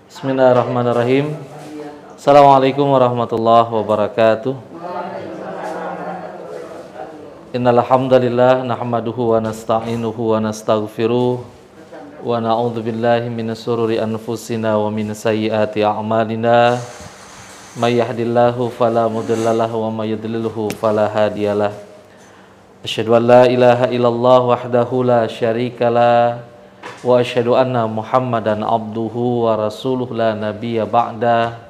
Bismillahirrahmanirrahim. Assalamualaikum warahmatullahi wabarakatuh. Innal hamdalillah nahmaduhu wa nasta'inuhu wa nastaghfiruh wa na'udzu billahi minas sururi anfusina wa min sayyiati a'malina. May yahdihillahu fala mudhillalah wa may yudlilhu fala hadiyalah. Asyhadu an la ilaha illallah wahdahu la syarikalah wa asyhadu anna Muhammadan abduhu wa rasuluh la nabiyya ba'da.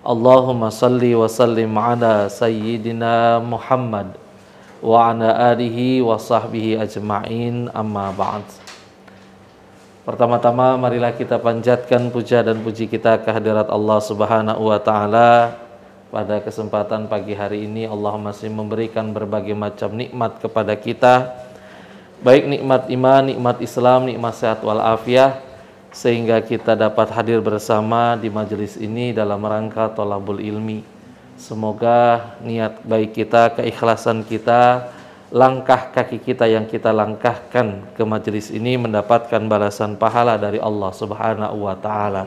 Allahumma salli wa sallim ala sayyidina Muhammad wa ala alihi wa sahbihi ajma'in, amma ba'd. Pertama-tama marilah kita panjatkan puja dan puji kita kehadirat Allah Subhanahu wa taala. Pada kesempatan pagi hari ini Allah masih memberikan berbagai macam nikmat kepada kita, baik nikmat iman, nikmat Islam, nikmat sehat walafiat, sehingga kita dapat hadir bersama di majelis ini dalam rangka thalabul ilmi. Semoga niat baik kita, keikhlasan kita, langkah kaki kita yang kita langkahkan ke majelis ini mendapatkan balasan pahala dari Allah Subhanahu wa taala.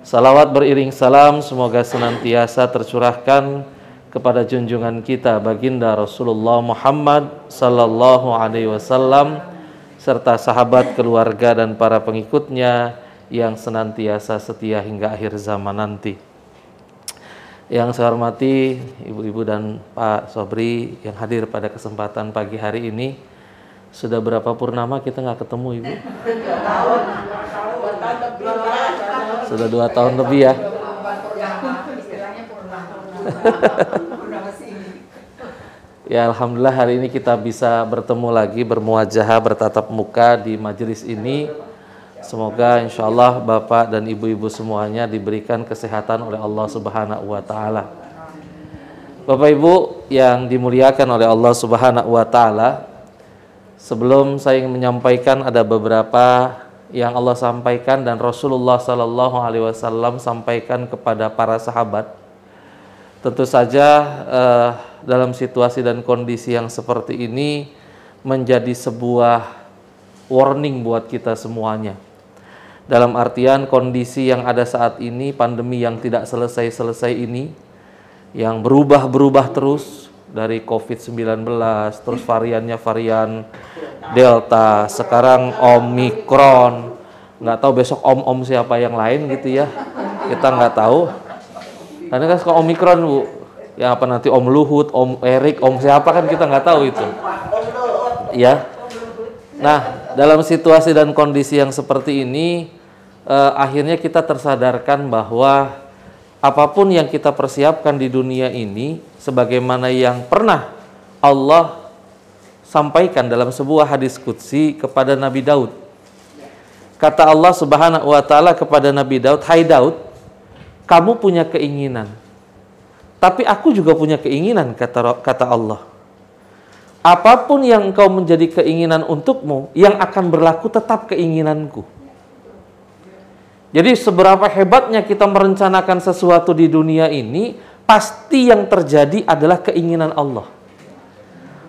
Salawat beriring salam semoga senantiasa tercurahkan kepada junjungan kita baginda Rasulullah Muhammad sallallahu alaihi wasallam serta sahabat, keluarga dan para pengikutnya yang senantiasa setia hingga akhir zaman nanti. Yang saya hormati ibu-ibu dan Pak Sobri yang hadir pada kesempatan pagi hari ini. Sudah berapa purnama kita nggak ketemu, Ibu? Sudah 2 tahun lebih ya. Ya, alhamdulillah hari ini kita bisa bertemu lagi, bermuajahah, bertatap muka di majelis ini. Semoga insya Allah Bapak dan Ibu-ibu semuanya diberikan kesehatan oleh Allah Subhanahu wa taala. Bapak Ibu yang dimuliakan oleh Allah Subhanahu wa taala, sebelum saya ingin menyampaikan, ada beberapa yang Allah sampaikan dan Rasulullah sallallahu alaihi wasallam sampaikan kepada para sahabat. Tentu saja dalam situasi dan kondisi yang seperti ini menjadi sebuah warning buat kita semuanya. Dalam artian kondisi yang ada saat ini, pandemi yang tidak selesai-selesai ini, yang berubah-berubah terus dari COVID-19, terus variannya varian Delta, sekarang Omikron, nggak tahu besok om-om siapa yang lain gitu ya, kita nggak tahu. Karena kan suka Omikron, Bu. Ya apa nanti Om Luhut, Om Erik, Om siapa kan kita nggak tahu itu. Ya. Nah, dalam situasi dan kondisi yang seperti ini, akhirnya kita tersadarkan bahwa apapun yang kita persiapkan di dunia ini, sebagaimana yang pernah Allah sampaikan dalam sebuah hadis qudsi kepada Nabi Daud. Kata Allah Subhanahu wa taala kepada Nabi Daud, "Hai Daud, kamu punya keinginan, tapi aku juga punya keinginan," kata Allah. "Apapun yang engkau menjadi keinginan untukmu, yang akan berlaku tetap keinginanku." Jadi seberapa hebatnya kita merencanakan sesuatu di dunia ini, pasti yang terjadi adalah keinginan Allah.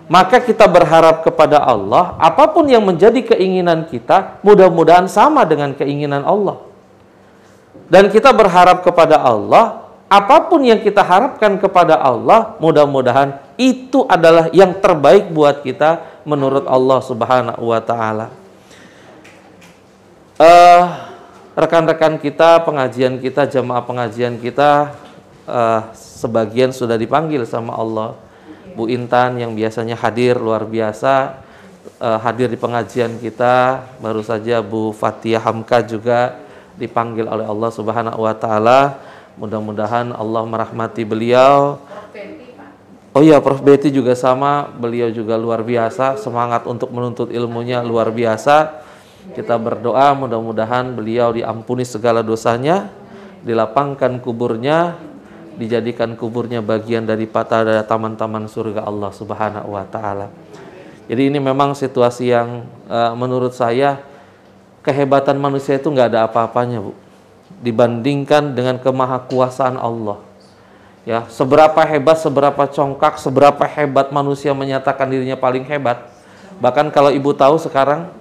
Maka kita berharap kepada Allah, apapun yang menjadi keinginan kita, mudah-mudahan sama dengan keinginan Allah. Dan kita berharap kepada Allah, apapun yang kita harapkan kepada Allah, mudah-mudahan itu adalah yang terbaik buat kita menurut Allah Subhanahu wa taala. Rekan-rekan kita, pengajian kita, jamaah pengajian kita, sebagian sudah dipanggil sama Allah. Bu Intan yang biasanya hadir luar biasa, hadir di pengajian kita. Baru saja Bu Fatia Hamka juga dipanggil oleh Allah Subhanahu wa taala. Mudah-mudahan Allah merahmati beliau. Oh iya, Prof Betty juga sama, beliau juga luar biasa, semangat untuk menuntut ilmunya luar biasa. Kita berdoa mudah-mudahan beliau diampuni segala dosanya, dilapangkan kuburnya, dijadikan kuburnya bagian dari pada taman-taman surga Allah Subhanahu wa taala. Jadi ini memang situasi yang menurut saya kehebatan manusia itu nggak ada apa-apanya, Bu, dibandingkan dengan kemahakuasaan Allah. Ya, seberapa hebat, seberapa congkak, seberapa hebat manusia menyatakan dirinya paling hebat. Bahkan kalau Ibu tahu sekarang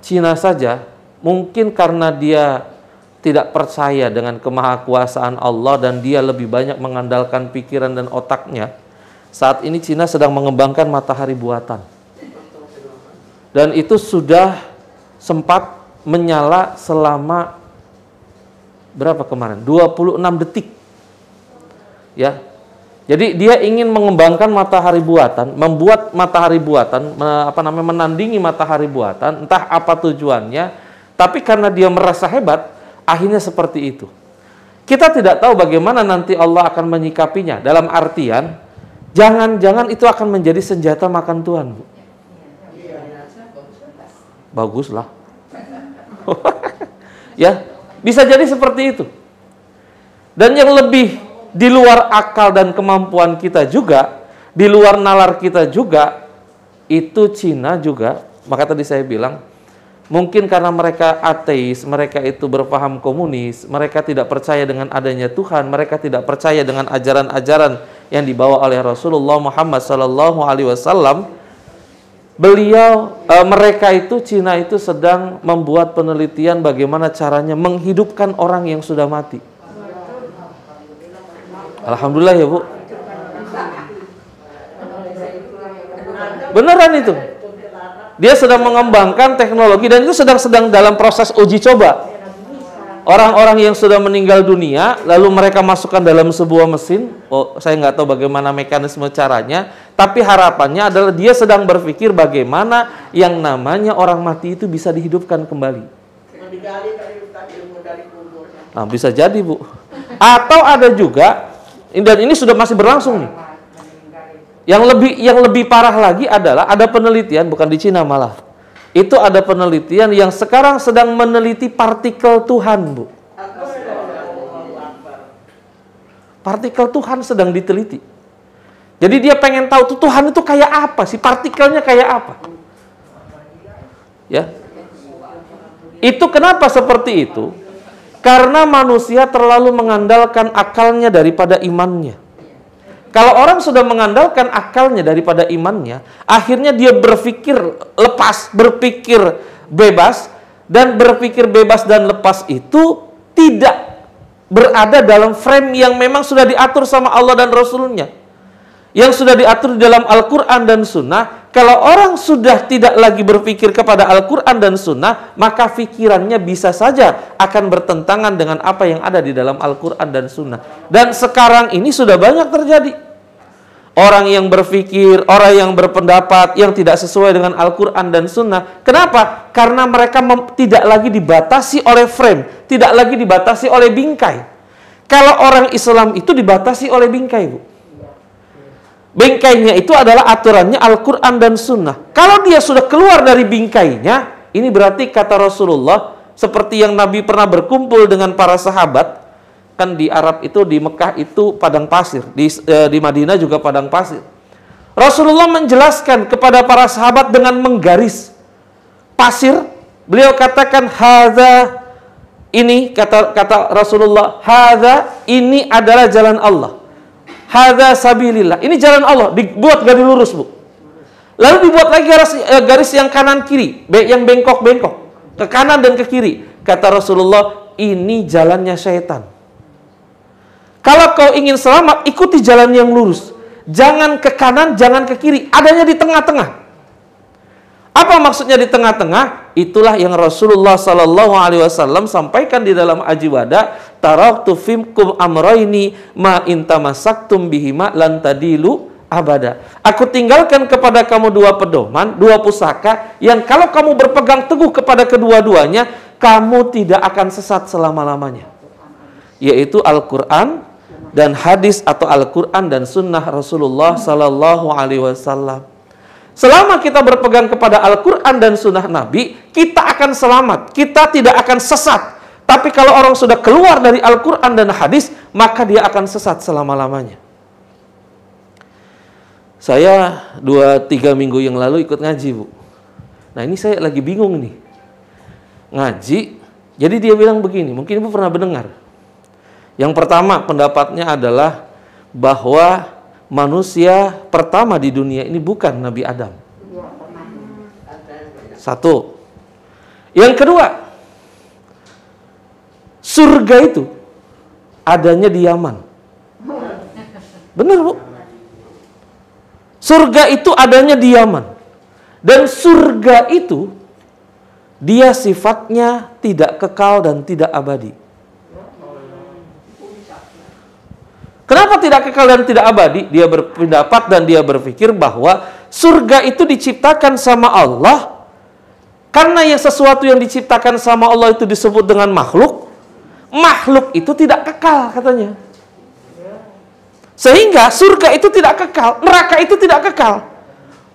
Cina saja, mungkin karena dia tidak percaya dengan kemahakuasaan Allah dan dia lebih banyak mengandalkan pikiran dan otaknya, saat ini Cina sedang mengembangkan matahari buatan. Dan itu sudah sempat menyala selama berapa kemarin? 26 detik. Ya. Jadi dia ingin mengembangkan matahari buatan, membuat matahari buatan, menandingi matahari buatan, entah apa tujuannya, tapi karena dia merasa hebat, akhirnya seperti itu. Kita tidak tahu bagaimana nanti Allah akan menyikapinya, dalam artian jangan-jangan itu akan menjadi senjata makan Tuhan, Bu. Baguslah. Ya, bisa jadi seperti itu. Dan yang lebih di luar akal dan kemampuan kita juga, di luar nalar kita juga, itu Cina juga. Maka tadi saya bilang, mungkin karena mereka ateis, mereka itu berpaham komunis, mereka tidak percaya dengan adanya Tuhan, mereka tidak percaya dengan ajaran-ajaran yang dibawa oleh Rasulullah Muhammad SAW. Mereka itu, Cina itu sedang membuat penelitian bagaimana caranya menghidupkan orang yang sudah mati. Alhamdulillah ya, Bu. Beneran itu. Dia sedang mengembangkan teknologi dan itu sedang dalam proses uji coba. Orang-orang yang sudah meninggal dunia, lalu mereka masukkan dalam sebuah mesin. Saya nggak tahu bagaimana mekanisme caranya, tapi harapannya adalah dia sedang berpikir bagaimana yang namanya orang mati itu bisa dihidupkan kembali. Nah, bisa jadi, Bu. Atau ada juga, dan ini sudah masih berlangsung nih. Yang lebih parah lagi adalah ada penelitian, bukan di Cina malah. Itu ada penelitian yang sekarang sedang meneliti partikel Tuhan, Bu. Partikel Tuhan sedang diteliti. Jadi dia pengen tahu tuh Tuhan itu kayak apa sih, partikelnya kayak apa. Ya. Itu kenapa seperti itu? Karena manusia terlalu mengandalkan akalnya daripada imannya. Kalau orang sudah mengandalkan akalnya daripada imannya, akhirnya dia berpikir lepas, berpikir bebas, dan berpikir bebas dan lepas itu tidak berada dalam frame yang memang sudah diatur sama Allah dan Rasulnya. Yang sudah diatur di dalam Al-Quran dan Sunnah. Kalau orang sudah tidak lagi berpikir kepada Al-Quran dan Sunnah, maka pikirannya bisa saja akan bertentangan dengan apa yang ada di dalam Al-Quran dan Sunnah. Dan sekarang ini sudah banyak terjadi. Orang yang berpikir, orang yang berpendapat yang tidak sesuai dengan Al-Quran dan Sunnah. Kenapa? Karena mereka tidak lagi dibatasi oleh frame, tidak lagi dibatasi oleh bingkai. Kalau orang Islam itu dibatasi oleh bingkai, Bu. Bingkainya itu adalah aturannya Al-Quran dan Sunnah. Kalau dia sudah keluar dari bingkainya, ini berarti kata Rasulullah, seperti yang Nabi pernah berkumpul dengan para sahabat, kan di Arab itu, di Mekah itu padang pasir, di Madinah juga padang pasir. Rasulullah menjelaskan kepada para sahabat dengan menggaris pasir. Beliau katakan, hadza, ini kata Rasulullah, hadza, ini adalah jalan Allah. Hadza sabilillah. Ini jalan Allah, dibuat garis lurus, Bu. Lalu dibuat lagi garis yang kanan kiri, yang bengkok-bengkok, ke kanan dan ke kiri. Kata Rasulullah, ini jalannya syaitan. Kalau kau ingin selamat, ikuti jalan yang lurus. Jangan ke kanan, jangan ke kiri. Adanya di tengah-tengah. Apa maksudnya di tengah-tengah? Itulah yang Rasulullah SAW sampaikan di dalam Aji Wada. Taraktu fimkum amroini ma intamasaktum bihima lan tadilu abada. Aku tinggalkan kepada kamu dua pedoman, dua pusaka, yang kalau kamu berpegang teguh kepada kedua-duanya, kamu tidak akan sesat selama-lamanya. Yaitu Al-Quran dan hadis atau Al-Quran dan sunnah Rasulullah SAW. Selama kita berpegang kepada Al-Quran dan sunnah Nabi, kita akan selamat, kita tidak akan sesat. Tapi kalau orang sudah keluar dari Al-Quran dan hadis, maka dia akan sesat selama-lamanya. Saya 2-3 minggu yang lalu ikut ngaji, Bu. Nah, ini saya lagi bingung nih. Ngaji, jadi dia bilang begini, mungkin Ibu pernah mendengar. Yang pertama pendapatnya adalah bahwa manusia pertama di dunia ini bukan Nabi Adam. Satu. Yang kedua, surga itu adanya di Yaman. Benar, Bu? Surga itu adanya di Yaman. Dan surga itu dia sifatnya tidak kekal dan tidak abadi. Kenapa tidak kekal dan tidak abadi? Dia berpendapat dan dia berpikir bahwa surga itu diciptakan sama Allah. Karena yang sesuatu yang diciptakan sama Allah itu disebut dengan makhluk. Makhluk itu tidak kekal katanya. Sehingga surga itu tidak kekal, neraka itu tidak kekal.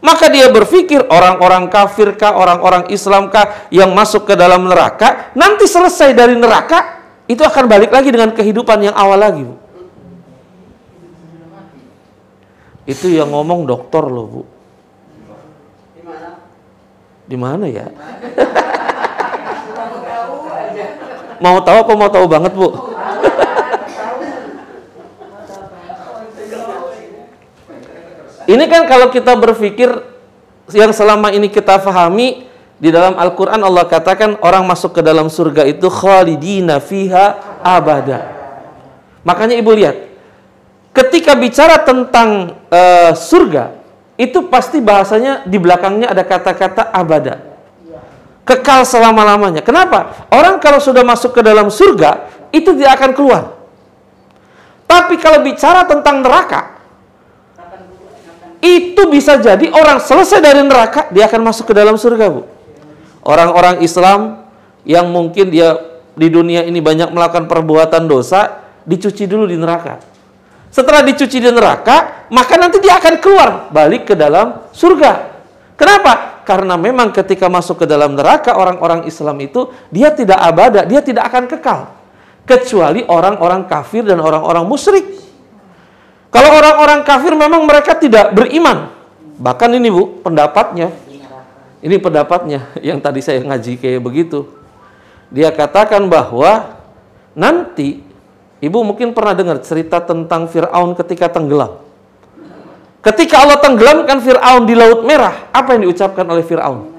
Maka dia berpikir orang-orang kafir kah, orang-orang Islam kah yang masuk ke dalam neraka, nanti selesai dari neraka, itu akan balik lagi dengan kehidupan yang awal lagi, Bu. Itu yang ngomong dokter loh, Bu. Di mana ya? Mau tahu apa mau tahu banget, Bu? Ini kan kalau kita berpikir yang selama ini kita pahami, di dalam Al-Quran Allah katakan orang masuk ke dalam surga itu khalidina fiha abada. Makanya Ibu lihat, ketika bicara tentang surga, itu pasti bahasanya di belakangnya ada kata-kata abada. Kekal selama-lamanya. Kenapa? Orang kalau sudah masuk ke dalam surga, itu tidak akan keluar. Tapi kalau bicara tentang neraka, itu bisa jadi orang selesai dari neraka, dia akan masuk ke dalam surga, Bu. Orang-orang Islam yang mungkin dia di dunia ini banyak melakukan perbuatan dosa, dicuci dulu di neraka. Setelah dicuci di neraka, maka nanti dia akan keluar, balik ke dalam surga. Kenapa? Karena memang ketika masuk ke dalam neraka, orang-orang Islam itu, dia tidak abada, dia tidak akan kekal. Kecuali orang-orang kafir dan orang-orang musyrik. Kalau orang-orang kafir memang mereka tidak beriman. Bahkan ini, Bu, pendapatnya. Ini pendapatnya yang tadi saya ngaji kayak begitu. Dia katakan bahwa nanti, Ibu mungkin pernah dengar cerita tentang Fir'aun ketika tenggelam. Ketika Allah tenggelamkan Fir'aun di Laut Merah, apa yang diucapkan oleh Fir'aun?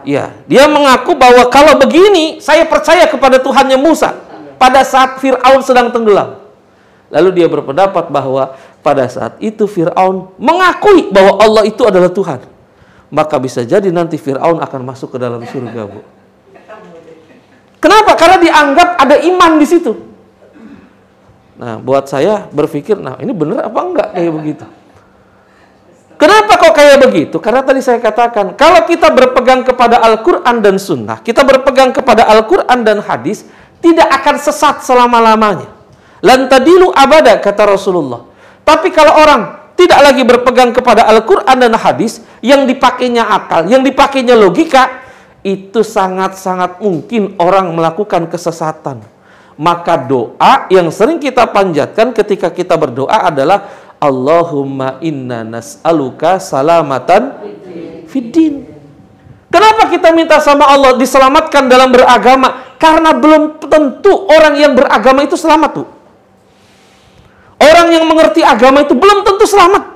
Ya, dia mengaku bahwa kalau begini, saya percaya kepada Tuhannya Musa. Pada saat Fir'aun sedang tenggelam. Lalu dia berpendapat bahwa pada saat itu Fir'aun mengakui bahwa Allah itu adalah Tuhan. Maka bisa jadi nanti Fir'aun akan masuk ke dalam surga, Bu. Kenapa? Karena dianggap ada iman di situ. Nah, buat saya berpikir, nah ini benar apa enggak kayak begitu? Kenapa kok kayak begitu? Karena tadi saya katakan, kalau kita berpegang kepada Al-Quran dan Sunnah, kita berpegang kepada Al-Quran dan hadis, tidak akan sesat selama-lamanya. Lan tadilu abada, kata Rasulullah. Tapi kalau orang tidak lagi berpegang kepada Al-Quran dan hadis, yang dipakainya akal, yang dipakainya logika, itu sangat-sangat mungkin orang melakukan kesesatan. Maka doa yang sering kita panjatkan ketika kita berdoa adalah Allahumma inna nas'aluka salamatan fiddin. Kenapa kita minta sama Allah diselamatkan dalam beragama? Karena belum tentu orang yang beragama itu selamat, tuh. Orang yang mengerti agama itu belum tentu selamat.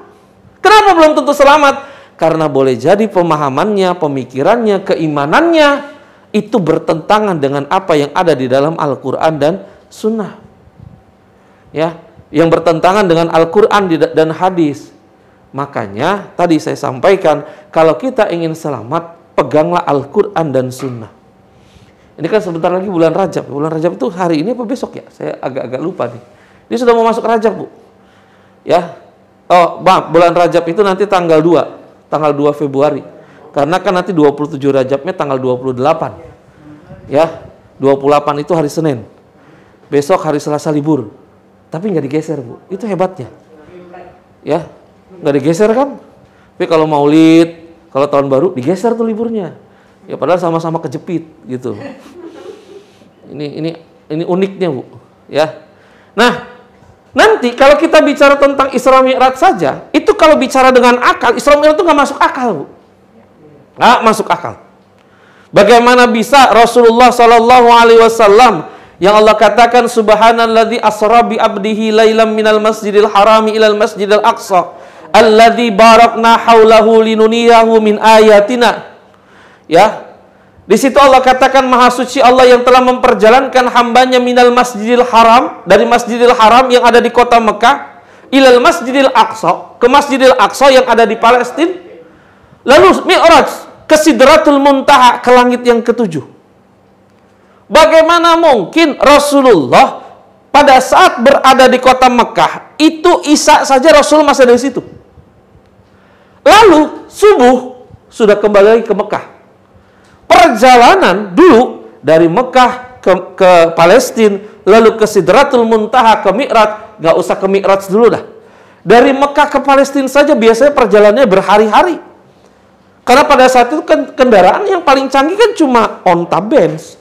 Kenapa belum tentu selamat? Karena boleh jadi pemahamannya, pemikirannya, keimanannya itu bertentangan dengan apa yang ada di dalam Al-Quran dan Sunnah. Ya, yang bertentangan dengan Al-Quran dan hadis. Makanya tadi saya sampaikan, kalau kita ingin selamat, peganglah Al-Quran dan Sunnah. Ini kan sebentar lagi bulan Rajab. Bulan Rajab itu hari ini apa besok ya? Saya agak-agak lupa nih. Dia sudah mau masuk Rajab, Bu. Ya. Oh, bulan Rajab itu nanti tanggal 2 Februari. Karena kan nanti 27 Rajabnya tanggal 28. Ya. 28 itu hari Senin. Besok hari Selasa libur. Tapi nggak digeser, Bu. Itu hebatnya. Ya. Nggak digeser kan? Tapi kalau Maulid, kalau tahun baru digeser tuh liburnya. Ya padahal sama-sama kejepit gitu. Ini uniknya, Bu. Ya. Nah, nanti kalau kita bicara tentang Isra Mi'raj saja, itu kalau bicara dengan akal, Isra Mi'raj itu nggak masuk akal, Bu. Nggak masuk akal. Bagaimana bisa Rasulullah SAW yang Allah katakan subhanalladzi asra bi abdihi lailam minal masjidil harami ilal masjidil aqsa alladzi barakna haulahu linuniyahu min ayatina. Ya. Di situ Allah katakan Maha Suci Allah yang telah memperjalankan hambanya minal masjidil haram, dari masjidil haram yang ada di kota Mekah, ilal masjidil aqsa, ke masjidil aqsa yang ada di Palestina, lalu mi'raj ke Sidratul Muntaha, ke langit yang ketujuh. Bagaimana mungkin Rasulullah pada saat berada di kota Mekah itu Isya saja Rasul masih ada di situ, lalu subuh sudah kembali lagi ke Mekah. Perjalanan dulu dari Mekah ke Palestina, lalu ke Sidratul Muntaha, ke Mi'raj, nggak usah ke Mi'raj dulu dah. Dari Mekah ke Palestina saja biasanya perjalanannya berhari-hari. Karena pada saat itu kan kendaraan yang paling canggih kan cuma onta Benz.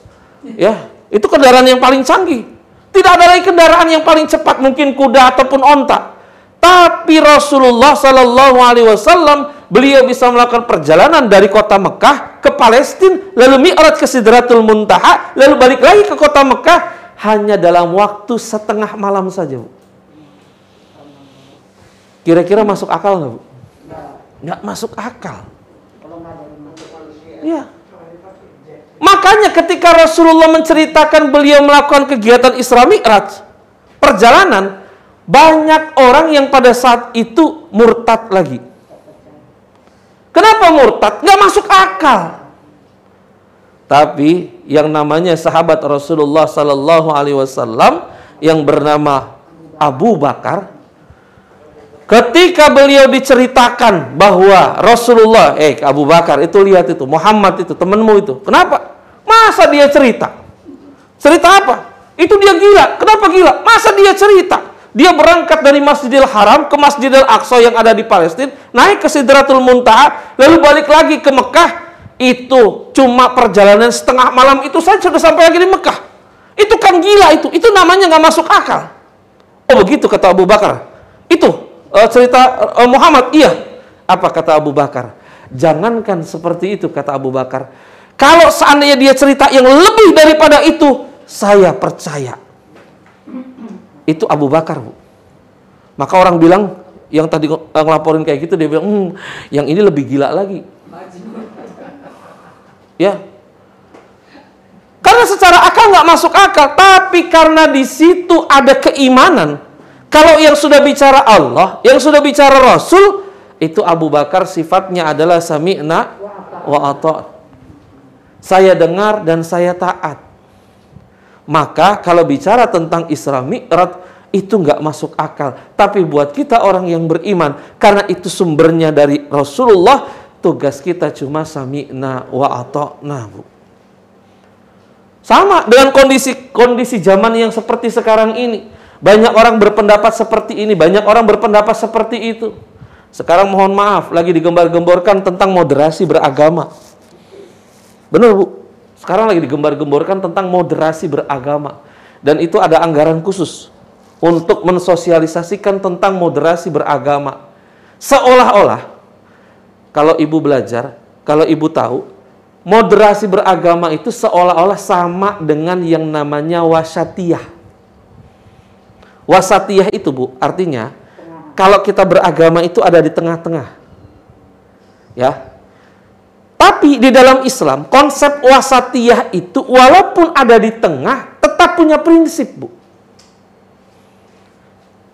Ya, itu kendaraan yang paling canggih. Tidak ada lagi kendaraan yang paling cepat, mungkin kuda ataupun onta. Tapi Rasulullah Shallallahu Alaihi Wasallam beliau bisa melakukan perjalanan dari kota Mekah ke Palestina, lalu Mi'raj ke Sidratul Muntaha, lalu balik lagi ke kota Mekah hanya dalam waktu setengah malam saja, Bu. Kira-kira masuk akal nggak, Bu? Nggak masuk akal. Ya. Makanya ketika Rasulullah menceritakan beliau melakukan kegiatan Isra Mi'raj, perjalanan, banyak orang yang pada saat itu murtad lagi. Kenapa murtad? Nggak masuk akal. Tapi yang namanya sahabat Rasulullah Sallallahu Alaihi Wasallam yang bernama Abu Bakar, ketika beliau diceritakan bahwa Rasulullah, Abu Bakar itu lihat itu, Muhammad itu temanmu itu, kenapa? Masa dia cerita? Cerita apa? Itu dia gila. Kenapa gila? Masa dia cerita? Dia berangkat dari Masjidil Haram ke Masjidil Aqsa yang ada di Palestina, naik ke Sidratul Muntaha, lalu balik lagi ke Mekah. Itu cuma perjalanan setengah malam itu saja sudah sampai lagi di Mekah. Itu kan gila itu. Itu namanya nggak masuk akal. Oh begitu kata Abu Bakar. Itu cerita Muhammad. Iya. Apa kata Abu Bakar? Jangankan seperti itu kata Abu Bakar. Kalau seandainya dia cerita yang lebih daripada itu, saya percaya. Itu Abu Bakar, Bu. Maka orang bilang, yang tadi ngelaporin kayak gitu, dia bilang, yang ini lebih gila lagi. Ya. Karena secara akal nggak masuk akal, tapi karena di situ ada keimanan. Kalau yang sudah bicara Allah, yang sudah bicara Rasul, itu Abu Bakar sifatnya adalah sami'na wa ata'. Saya dengar dan saya taat. Maka kalau bicara tentang Isra Mi'raj itu nggak masuk akal. Tapi buat kita orang yang beriman, karena itu sumbernya dari Rasulullah, tugas kita cuma sami'na wa ata'na, Bu. Sama dengan kondisi zaman yang seperti sekarang ini. Banyak orang berpendapat seperti ini, banyak orang berpendapat seperti itu. Sekarang mohon maaf, lagi digembar-gemborkan tentang moderasi beragama. Benar, Bu. Sekarang lagi digembar-gemborkan tentang moderasi beragama. Dan itu ada anggaran khusus untuk mensosialisasikan tentang moderasi beragama. Seolah-olah, kalau Ibu belajar, kalau Ibu tahu, moderasi beragama itu seolah-olah sama dengan yang namanya wasatiyah. Wasatiyah itu, Bu, artinya kalau kita beragama itu ada di tengah-tengah. Ya. Tapi di dalam Islam, konsep wasatiyah itu walaupun ada di tengah, tetap punya prinsip, Bu.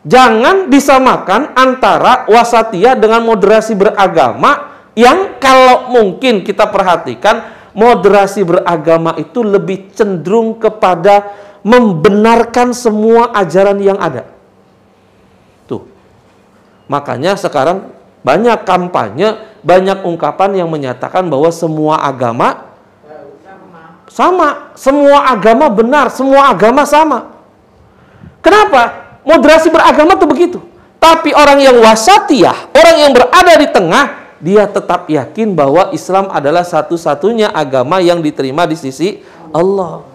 Jangan disamakan antara wasatiyah dengan moderasi beragama yang kalau mungkin kita perhatikan, moderasi beragama itu lebih cenderung kepada membenarkan semua ajaran yang ada. Tuh. Makanya sekarang banyak kampanye, banyak ungkapan yang menyatakan bahwa semua agama sama, semua agama benar, semua agama sama. Kenapa? Moderasi beragama tuh begitu. Tapi orang yang wasatiyah, orang yang berada di tengah, dia tetap yakin bahwa Islam adalah satu-satunya agama yang diterima di sisi Allah.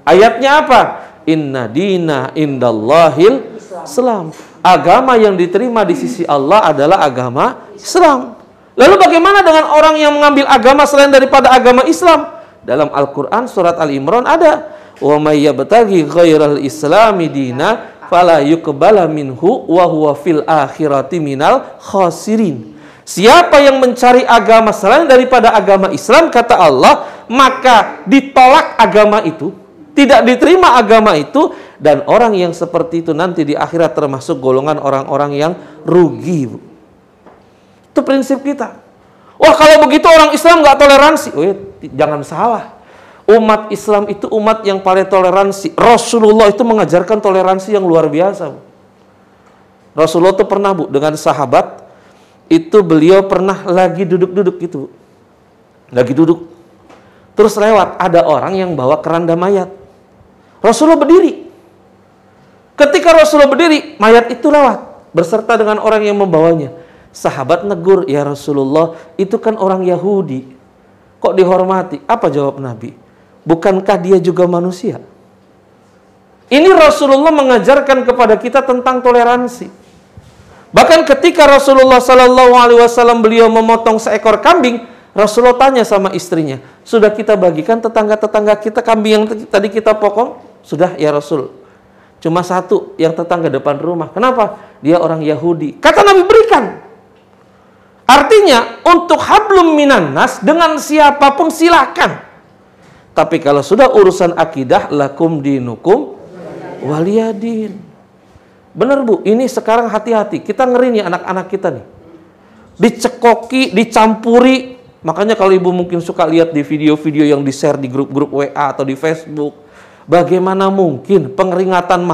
Ayatnya apa? Inna dina indallahil Islam. Agama yang diterima di sisi Allah adalah agama Islam. Lalu bagaimana dengan orang yang mengambil agama selain daripada agama Islam? Dalam Al-Quran surat Al-Imran ada, wa may yabtaghi ghairal islami dina fala yuqbala minhu wa huwa fil akhirati minal khasirin. Siapa yang mencari agama selain daripada agama Islam, kata Allah, maka ditolak agama itu, tidak diterima agama itu, dan orang yang seperti itu nanti di akhirat termasuk golongan orang-orang yang rugi, Bu. Itu prinsip kita. Wah, kalau begitu orang Islam nggak toleransi. Oh ya, jangan salah. Umat Islam itu umat yang paling toleransi. Rasulullah itu mengajarkan toleransi yang luar biasa, Bu. Rasulullah itu pernah, Bu, dengan sahabat, itu beliau pernah lagi duduk-duduk gitu, Bu. Lagi duduk. Terus lewat, ada orang yang bawa keranda mayat. Rasulullah berdiri. Ketika Rasulullah berdiri, mayat itu lewat beserta dengan orang yang membawanya. Sahabat negur, ya Rasulullah, itu kan orang Yahudi, kok dihormati? Apa jawab Nabi? Bukankah dia juga manusia? Ini Rasulullah mengajarkan kepada kita tentang toleransi. Bahkan ketika Rasulullah SAW beliau memotong seekor kambing, Rasulullah tanya sama istrinya, sudah kita bagikan tetangga-tetangga kita kambing yang tadi kita potong? Sudah ya Rasul. Cuma satu yang tetangga depan rumah. Kenapa? Dia orang Yahudi. Kata Nabi, berikan. Artinya untuk hablum minan nas, dengan siapapun silakan. Tapi kalau sudah urusan akidah, lakum dinukum waliyadin. Benar, Bu, ini sekarang hati-hati. Kita ngeri nih anak-anak kita nih. Dicekoki, dicampuri. Makanya kalau Ibu mungkin suka lihat di video-video yang di-share di grup-grup WA atau di Facebook, bagaimana mungkin peringatan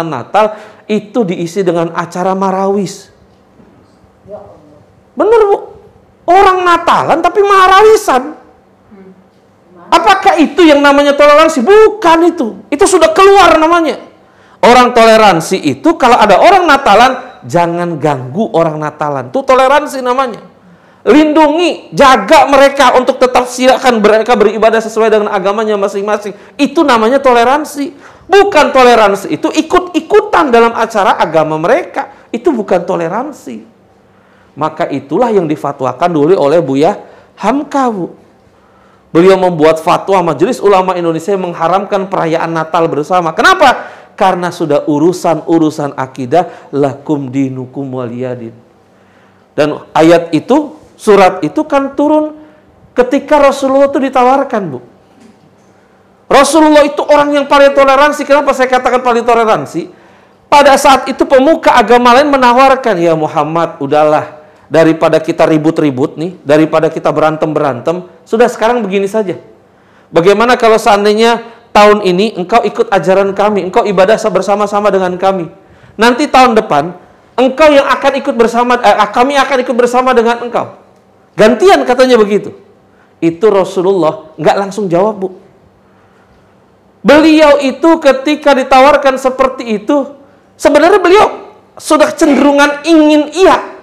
Natal itu diisi dengan acara marawis? Bener, Bu. Orang Natalan tapi marawisan. Apakah itu yang namanya toleransi? Bukan itu. Itu sudah keluar namanya. Orang toleransi itu kalau ada orang Natalan, jangan ganggu orang Natalan. Itu toleransi namanya. Lindungi, jaga mereka untuk tetap silakan mereka beribadah sesuai dengan agamanya masing-masing. Itu namanya toleransi. Bukan toleransi itu ikut-ikutan dalam acara agama mereka. Itu bukan toleransi. Maka itulah yang difatwakan dulu oleh Buya Hamka, Bu. Beliau membuat fatwa Majelis Ulama Indonesia yang mengharamkan perayaan Natal bersama. Kenapa? Karena sudah urusan-urusan akidah, lakum dinukum waliyadin. Dan ayat itu, surat itu kan turun ketika Rasulullah itu ditawarkan, Bu. Rasulullah itu orang yang paling toleransi. Kenapa saya katakan paling toleransi? Pada saat itu pemuka agama lain menawarkan, ya Muhammad, udahlah. Daripada kita ribut-ribut nih, daripada kita berantem-berantem, sudah sekarang begini saja. Bagaimana kalau seandainya tahun ini engkau ikut ajaran kami, engkau ibadah bersama-sama dengan kami. Nanti tahun depan, engkau yang akan ikut bersama, kami akan ikut bersama dengan engkau. Gantian katanya begitu. Itu Rasulullah nggak langsung jawab, Bu. Beliau itu ketika ditawarkan seperti itu, sebenarnya beliau sudah cenderungan ingin iya.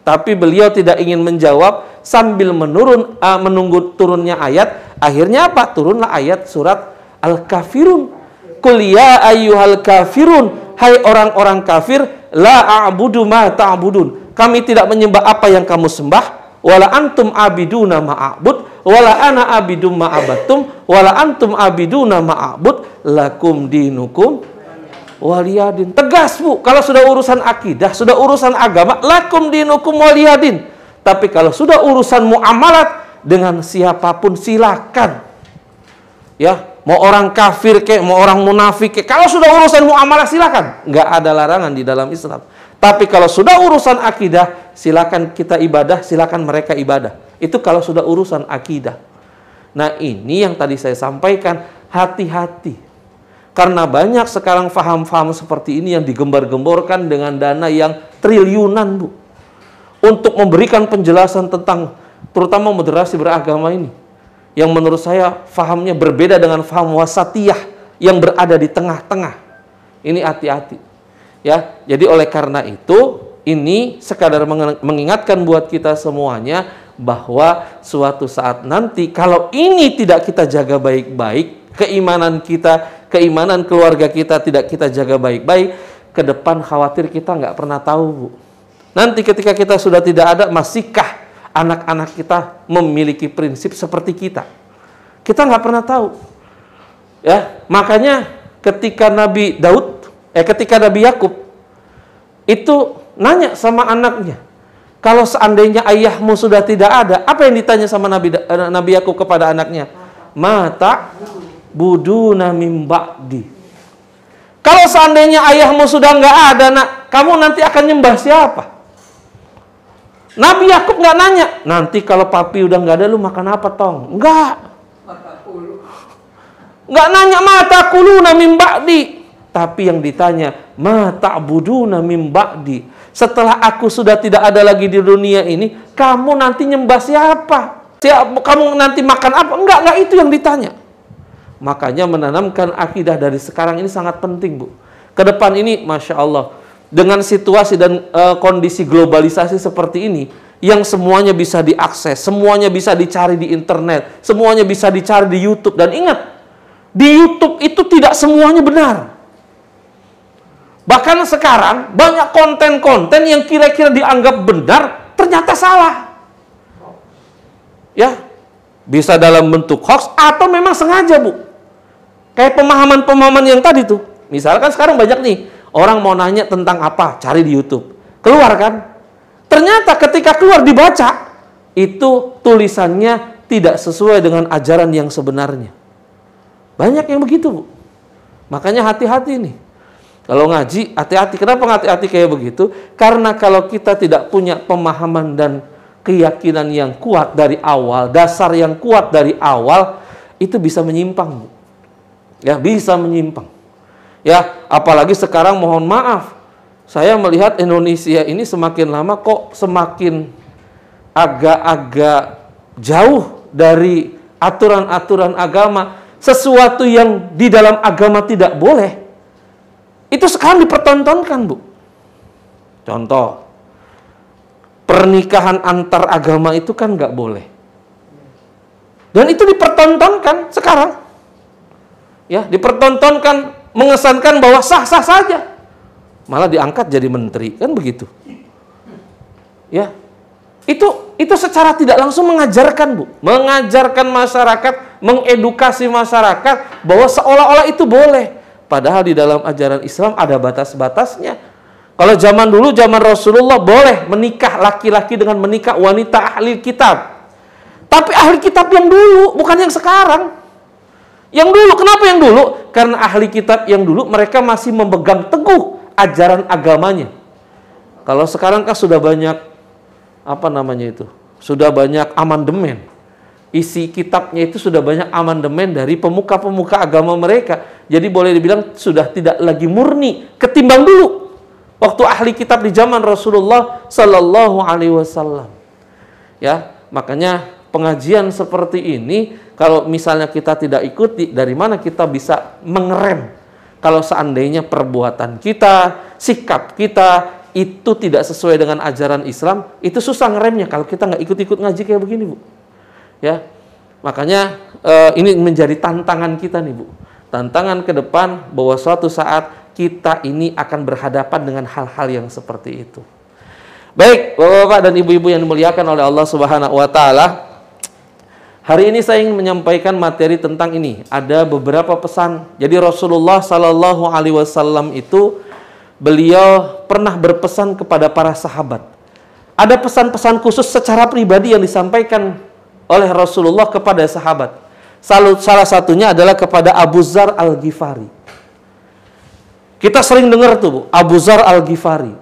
Tapi beliau tidak ingin menjawab sambil menunggu turunnya ayat. Akhirnya apa? Turunlah ayat surat Al-Kafirun. Qul ya ayyuhal kafirun, hai orang-orang kafir, la a'budu ma ta'budun. Kami tidak menyembah apa yang kamu sembah. Wala antum abiduna ma'abud, wala ana abidum ma'abatum, wala antum abiduna ma'abud, lakum dinukum waliyadin. Tegas, Bu. Kalau sudah urusan akidah, sudah urusan agama, lakum dinukum waliyadin. Tapi kalau sudah urusan muamalat dengan siapapun silakan. Ya, mau orang kafir kek, mau orang munafik kek. Kalau sudah urusan muamalah silakan. Nggak ada larangan di dalam Islam. Tapi kalau sudah urusan akidah, silakan kita ibadah, silakan mereka ibadah. Itu kalau sudah urusan akidah. Nah, ini yang tadi saya sampaikan, hati-hati. Karena banyak sekarang faham-faham seperti ini yang digembar-gemborkan dengan dana yang triliunan, Bu. Untuk memberikan penjelasan tentang terutama moderasi beragama ini. Yang menurut saya fahamnya berbeda dengan faham wasatiyah yang berada di tengah-tengah. Ini hati-hati. Ya, jadi oleh karena itu, ini sekadar mengingatkan buat kita semuanya bahwa suatu saat nanti kalau ini tidak kita jaga baik-baik, keimanan kita, keimanan keluarga kita tidak kita jaga baik-baik, ke depan khawatir kita nggak pernah tahu, Bu. Nanti ketika kita sudah tidak ada, masihkah anak-anak kita memiliki prinsip seperti kita? Kita nggak pernah tahu. Ya, makanya ketika Nabi Daud, ketika Nabi Yakub itu nanya sama anaknya, kalau seandainya ayahmu sudah tidak ada, apa yang ditanya sama Nabi Yakub kepada anaknya? Mata buduna mim ba'di. Kalau seandainya ayahmu sudah nggak ada, nak, kamu nanti akan nyembah siapa? Nabi Yakub nggak nanya, nanti kalau papi udah nggak ada, lu makan apa, Tong? Nggak nanya mata kuluna mim ba'di. Tapi yang ditanya, mata buduna mim ba'di. Setelah aku sudah tidak ada lagi di dunia ini, kamu nanti nyembah siapa? Kamu nanti makan apa? Enggak itu yang ditanya. Makanya menanamkan akidah dari sekarang ini sangat penting, Bu. Ke depan ini, Masya Allah, dengan situasi dan kondisi globalisasi seperti ini, yang semuanya bisa diakses, semuanya bisa dicari di internet, semuanya bisa dicari di YouTube. Dan ingat, di YouTube itu tidak semuanya benar. Bahkan sekarang banyak konten-konten yang kira-kira dianggap benar ternyata salah. Ya, bisa dalam bentuk hoax atau memang sengaja, Bu. Kayak pemahaman-pemahaman yang tadi tuh. Misalkan sekarang banyak nih orang mau nanya tentang apa, cari di YouTube. Keluar kan? Ternyata ketika keluar dibaca, itu tulisannya tidak sesuai dengan ajaran yang sebenarnya. Banyak yang begitu, Bu. Makanya hati-hati nih. Kalau ngaji, hati-hati. Kenapa hati-hati kayak begitu? Karena kalau kita tidak punya pemahaman dan keyakinan yang kuat dari awal, dasar yang kuat dari awal, itu bisa menyimpang, Bu. Ya, bisa menyimpang. Ya, apalagi sekarang mohon maaf, saya melihat Indonesia ini semakin lama kok semakin agak-agak jauh dari aturan-aturan agama. Sesuatu yang di dalam agama tidak boleh, itu sekarang dipertontonkan, Bu. Contoh, pernikahan antar agama itu kan nggak boleh. Dan itu dipertontonkan sekarang. Ya, dipertontonkan, mengesankan bahwa sah-sah saja. Malah diangkat jadi menteri, kan begitu. Ya. Itu secara tidak langsung mengajarkan, Bu. Mengajarkan masyarakat, mengedukasi masyarakat bahwa seolah-olah itu boleh. Padahal di dalam ajaran Islam ada batas-batasnya. Kalau zaman dulu, zaman Rasulullah, boleh menikah laki-laki dengan menikah wanita ahli kitab. Tapi ahli kitab yang dulu, bukan yang sekarang. Yang dulu, kenapa yang dulu? Karena ahli kitab yang dulu, mereka masih memegang teguh ajaran agamanya. Kalau sekarang kan sudah banyak, sudah banyak amandemen. Isi kitabnya itu sudah banyak amandemen dari pemuka-pemuka agama mereka. Jadi boleh dibilang sudah tidak lagi murni ketimbang dulu waktu ahli kitab di zaman Rasulullah Sallallahu Alaihi Wasallam. Ya, makanya pengajian seperti ini kalau misalnya kita tidak ikuti, dari mana kita bisa mengerem kalau seandainya perbuatan kita, sikap kita itu tidak sesuai dengan ajaran Islam, itu susah ngeremnya kalau kita nggak ikut-ikut ngaji kayak begini, Bu. Ya, makanya ini menjadi tantangan kita nih, Bu. Tantangan ke depan bahwa suatu saat kita ini akan berhadapan dengan hal-hal yang seperti itu. Baik, Bapak-bapak dan Ibu-ibu yang dimuliakan oleh Allah Subhanahu wa taala. Hari ini saya ingin menyampaikan materi tentang ini. Ada beberapa pesan. Jadi Rasulullah Sallallahu Alaihi Wasallam itu beliau pernah berpesan kepada para sahabat. Ada pesan-pesan khusus secara pribadi yang disampaikan oleh Rasulullah kepada sahabat. Salah satunya adalah kepada Abu Dzar Al-Ghifari. Kita sering dengar tuh, Bu, Abu Dzar Al-Ghifari.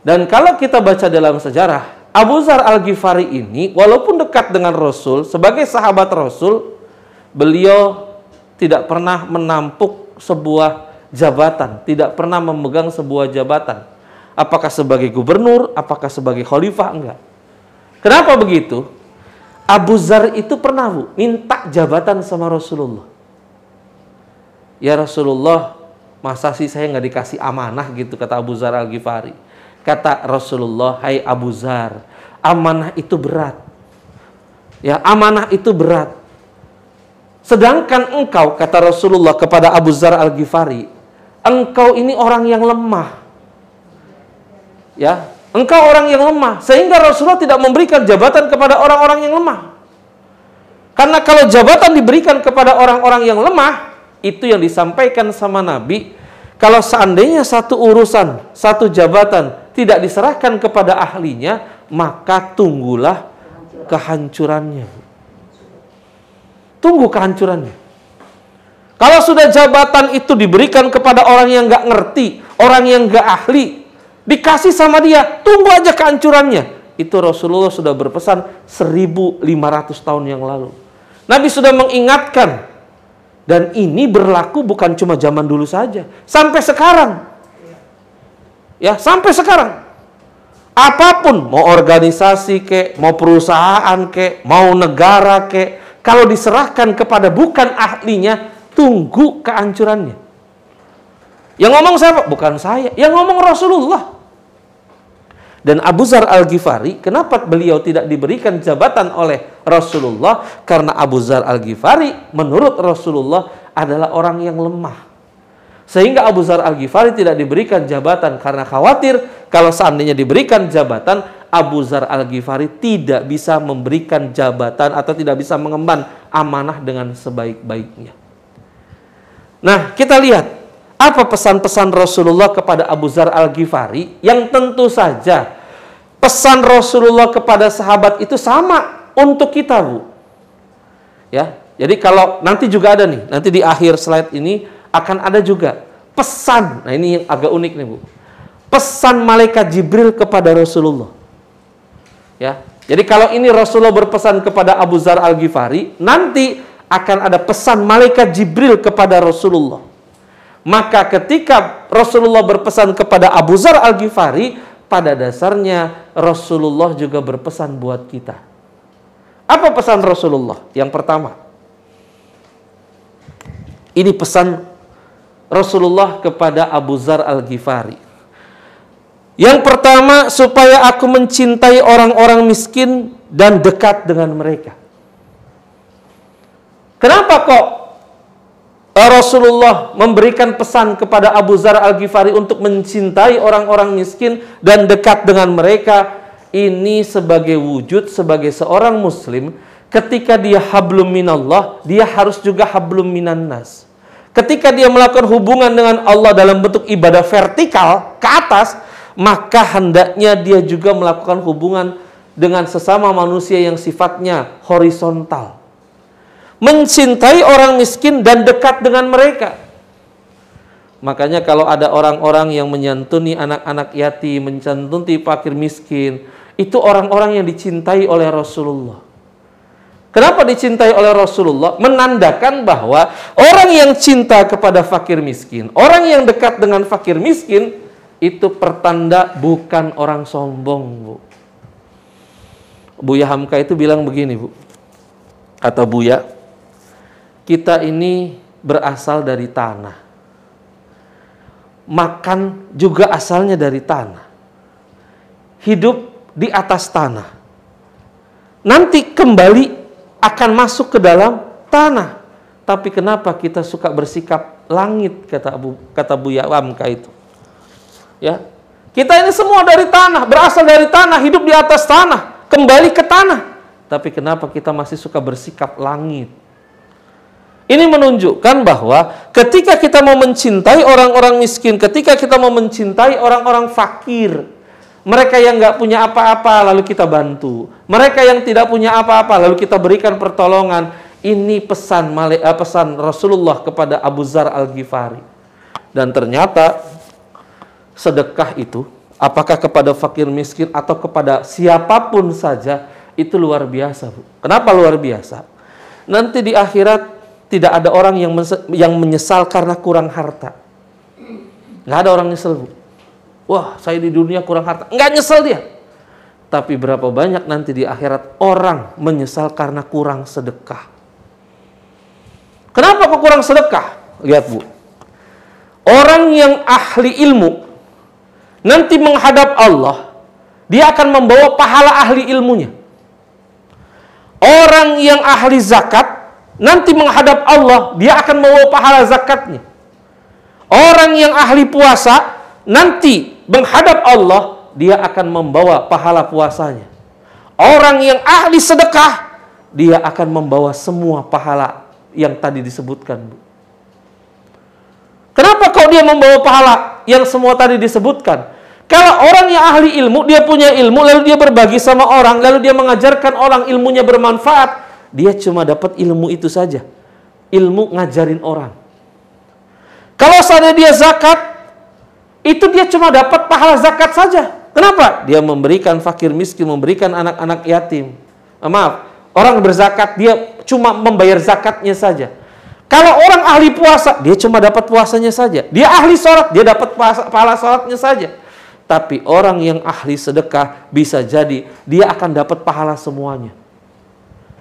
Dan kalau kita baca dalam sejarah, Abu Dzar Al-Ghifari ini walaupun dekat dengan Rasul, sebagai sahabat Rasul, beliau tidak pernah menampuk sebuah jabatan, tidak pernah memegang sebuah jabatan. Apakah sebagai gubernur, apakah sebagai khalifah, enggak. Kenapa begitu? Abu Dzar itu pernah, Bu, minta jabatan sama Rasulullah. Ya Rasulullah, masa sih saya nggak dikasih amanah gitu, kata Abu Dzar Al-Ghifari. Kata Rasulullah, hai Abu Dzar, amanah itu berat. Ya, amanah itu berat. Sedangkan engkau, kata Rasulullah kepada Abu Dzar Al-Ghifari, engkau ini orang yang lemah. Ya, engkau orang yang lemah, sehingga Rasulullah tidak memberikan jabatan kepada orang-orang yang lemah. Karena kalau jabatan diberikan kepada orang-orang yang lemah, itu yang disampaikan sama Nabi, kalau seandainya satu urusan, satu jabatan tidak diserahkan kepada ahlinya, maka tunggulah kehancurannya. Tunggu kehancurannya. Kalau sudah jabatan itu diberikan kepada orang yang nggak ngerti, orang yang nggak ahli, dikasih sama dia, tunggu aja kehancurannya. Itu Rasulullah sudah berpesan 1500 tahun yang lalu. Nabi sudah mengingatkan. Dan ini berlaku bukan cuma zaman dulu saja, sampai sekarang. Ya, sampai sekarang. Apapun, mau organisasi kek, mau perusahaan kek, mau negara kek, kalau diserahkan kepada bukan ahlinya, tunggu kehancurannya. Yang ngomong siapa? Bukan saya, yang ngomong Rasulullah. Dan Abu Dzar Al-Ghifari, kenapa beliau tidak diberikan jabatan oleh Rasulullah? Karena Abu Dzar Al-Ghifari menurut Rasulullah adalah orang yang lemah. Sehingga Abu Dzar Al-Ghifari tidak diberikan jabatan karena khawatir kalau seandainya diberikan jabatan, Abu Dzar Al-Ghifari tidak bisa memberikan jabatan atau tidak bisa mengemban amanah dengan sebaik-baiknya. Nah, kita lihat apa pesan-pesan Rasulullah kepada Abu Dzar Al-Ghifari, yang tentu saja pesan Rasulullah kepada sahabat itu sama untuk kita, Bu. Ya, jadi kalau nanti juga ada nih, nanti di akhir slide ini akan ada juga pesan. Nah, ini yang agak unik nih, Bu. Pesan malaikat Jibril kepada Rasulullah. Ya. Jadi kalau ini Rasulullah berpesan kepada Abu Dzar Al-Ghifari, nanti akan ada pesan malaikat Jibril kepada Rasulullah. Maka ketika Rasulullah berpesan kepada Abu Dzar Al-Ghifari, pada dasarnya Rasulullah juga berpesan buat kita. Apa pesan Rasulullah? Yang pertama, ini pesan Rasulullah kepada Abu Dzar Al-Ghifari. Yang pertama, supaya aku mencintai orang-orang miskin dan dekat dengan mereka. Kenapa kok Rasulullah memberikan pesan kepada Abu Dzar Al-Ghifari untuk mencintai orang-orang miskin dan dekat dengan mereka? Ini sebagai wujud, sebagai seorang muslim, ketika dia hablum minallah, dia harus juga hablum minan nas. Ketika dia melakukan hubungan dengan Allah dalam bentuk ibadah vertikal ke atas, maka hendaknya dia juga melakukan hubungan dengan sesama manusia yang sifatnya horizontal. Mencintai orang miskin dan dekat dengan mereka. Makanya kalau ada orang-orang yang menyantuni anak-anak yatim, menyantuni fakir miskin, itu orang-orang yang dicintai oleh Rasulullah. Kenapa dicintai oleh Rasulullah? Menandakan bahwa orang yang cinta kepada fakir miskin, orang yang dekat dengan fakir miskin, itu pertanda bukan orang sombong, Bu. Buya Hamka itu bilang begini, Bu. Kata Buya, kita ini berasal dari tanah. Makan juga asalnya dari tanah. Hidup di atas tanah. Nanti kembali akan masuk ke dalam tanah. Tapi kenapa kita suka bersikap langit, kata Buya Hamka itu. Ya. Kita ini semua dari tanah, berasal dari tanah, hidup di atas tanah, kembali ke tanah. Tapi kenapa kita masih suka bersikap langit? Ini menunjukkan bahwa ketika kita mau mencintai orang-orang miskin, ketika kita mau mencintai orang-orang fakir, mereka yang nggak punya apa-apa lalu kita bantu, mereka yang tidak punya apa-apa lalu kita berikan pertolongan. Ini pesan Rasulullah kepada Abu Dzar Al-Ghifari. Dan ternyata sedekah itu, apakah kepada fakir miskin atau kepada siapapun saja, itu luar biasa, Bu. Kenapa luar biasa? Nanti di akhirat tidak ada orang yang menyesal karena kurang harta. Nggak ada orang nyesel, Bu. Wah, saya di dunia kurang harta. Nggak nyesel dia. Tapi berapa banyak nanti di akhirat orang menyesal karena kurang sedekah. Kenapa kok kurang sedekah? Lihat, Bu. Orang yang ahli ilmu nanti menghadap Allah, dia akan membawa pahala ahli ilmunya. Orang yang ahli zakat nanti menghadap Allah, dia akan membawa pahala zakatnya. Orang yang ahli puasa nanti menghadap Allah, dia akan membawa pahala puasanya. Orang yang ahli sedekah, dia akan membawa semua pahala yang tadi disebutkan, Bu. Kenapa kau dia membawa pahala yang semua tadi disebutkan? Kalau orang yang ahli ilmu, dia punya ilmu, lalu dia berbagi sama orang, lalu dia mengajarkan orang, ilmunya bermanfaat, dia cuma dapat ilmu itu saja. Ilmu ngajarin orang. Kalau seandainya dia zakat, itu dia cuma dapat pahala zakat saja. Kenapa? Dia memberikan fakir miskin, memberikan anak-anak yatim. Maaf, orang berzakat, dia cuma membayar zakatnya saja. Kalau orang ahli puasa, dia cuma dapat puasanya saja. Dia ahli sholat, dia dapat pahala sholatnya saja. Tapi orang yang ahli sedekah, bisa jadi dia akan dapat pahala semuanya.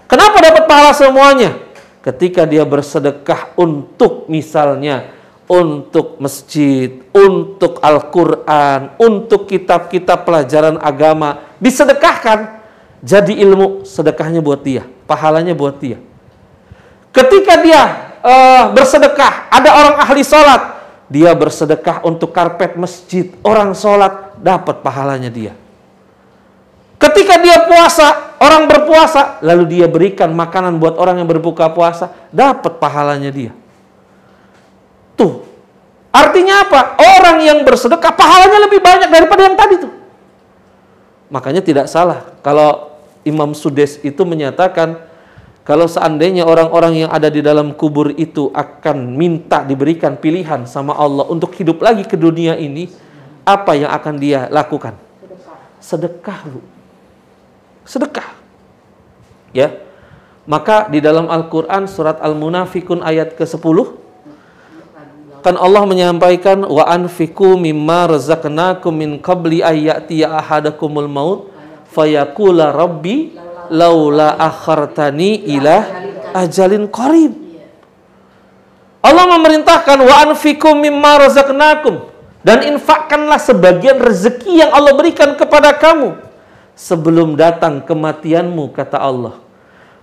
Kenapa dapat pahala semuanya? Ketika dia bersedekah untuk misalnya, untuk masjid, untuk Al-Quran, untuk kitab-kitab pelajaran agama, disedekahkan, jadi ilmu, sedekahnya buat dia, pahalanya buat dia. Ketika dia bersedekah, ada orang ahli sholat, dia bersedekah untuk karpet masjid, orang sholat, dapat pahalanya dia. Ketika dia puasa, orang berpuasa, lalu dia berikan makanan buat orang yang berbuka puasa, dapat pahalanya dia. Tuh, artinya apa? Orang yang bersedekah, pahalanya lebih banyak daripada yang tadi tuh. Makanya tidak salah kalau Imam Sudes itu menyatakan, kalau seandainya orang-orang yang ada di dalam kubur itu akan minta diberikan pilihan sama Allah untuk hidup lagi ke dunia ini, apa yang akan dia lakukan? Sedekah, Bu. Sedekah. Ya. Maka di dalam Al-Quran surat Al-Munafikun ayat ke-10, kan Allah menyampaikan, wa anfiqu mimma razaqnakum min qabli ayyatiya ahadakumul maut fayaqula rabbi laula akhartani ila ajalin qarib. Allah memerintahkan wa anfiqu mimma razaqnakum, dan infakkanlah sebagian rezeki yang Allah berikan kepada kamu sebelum datang kematianmu, kata Allah.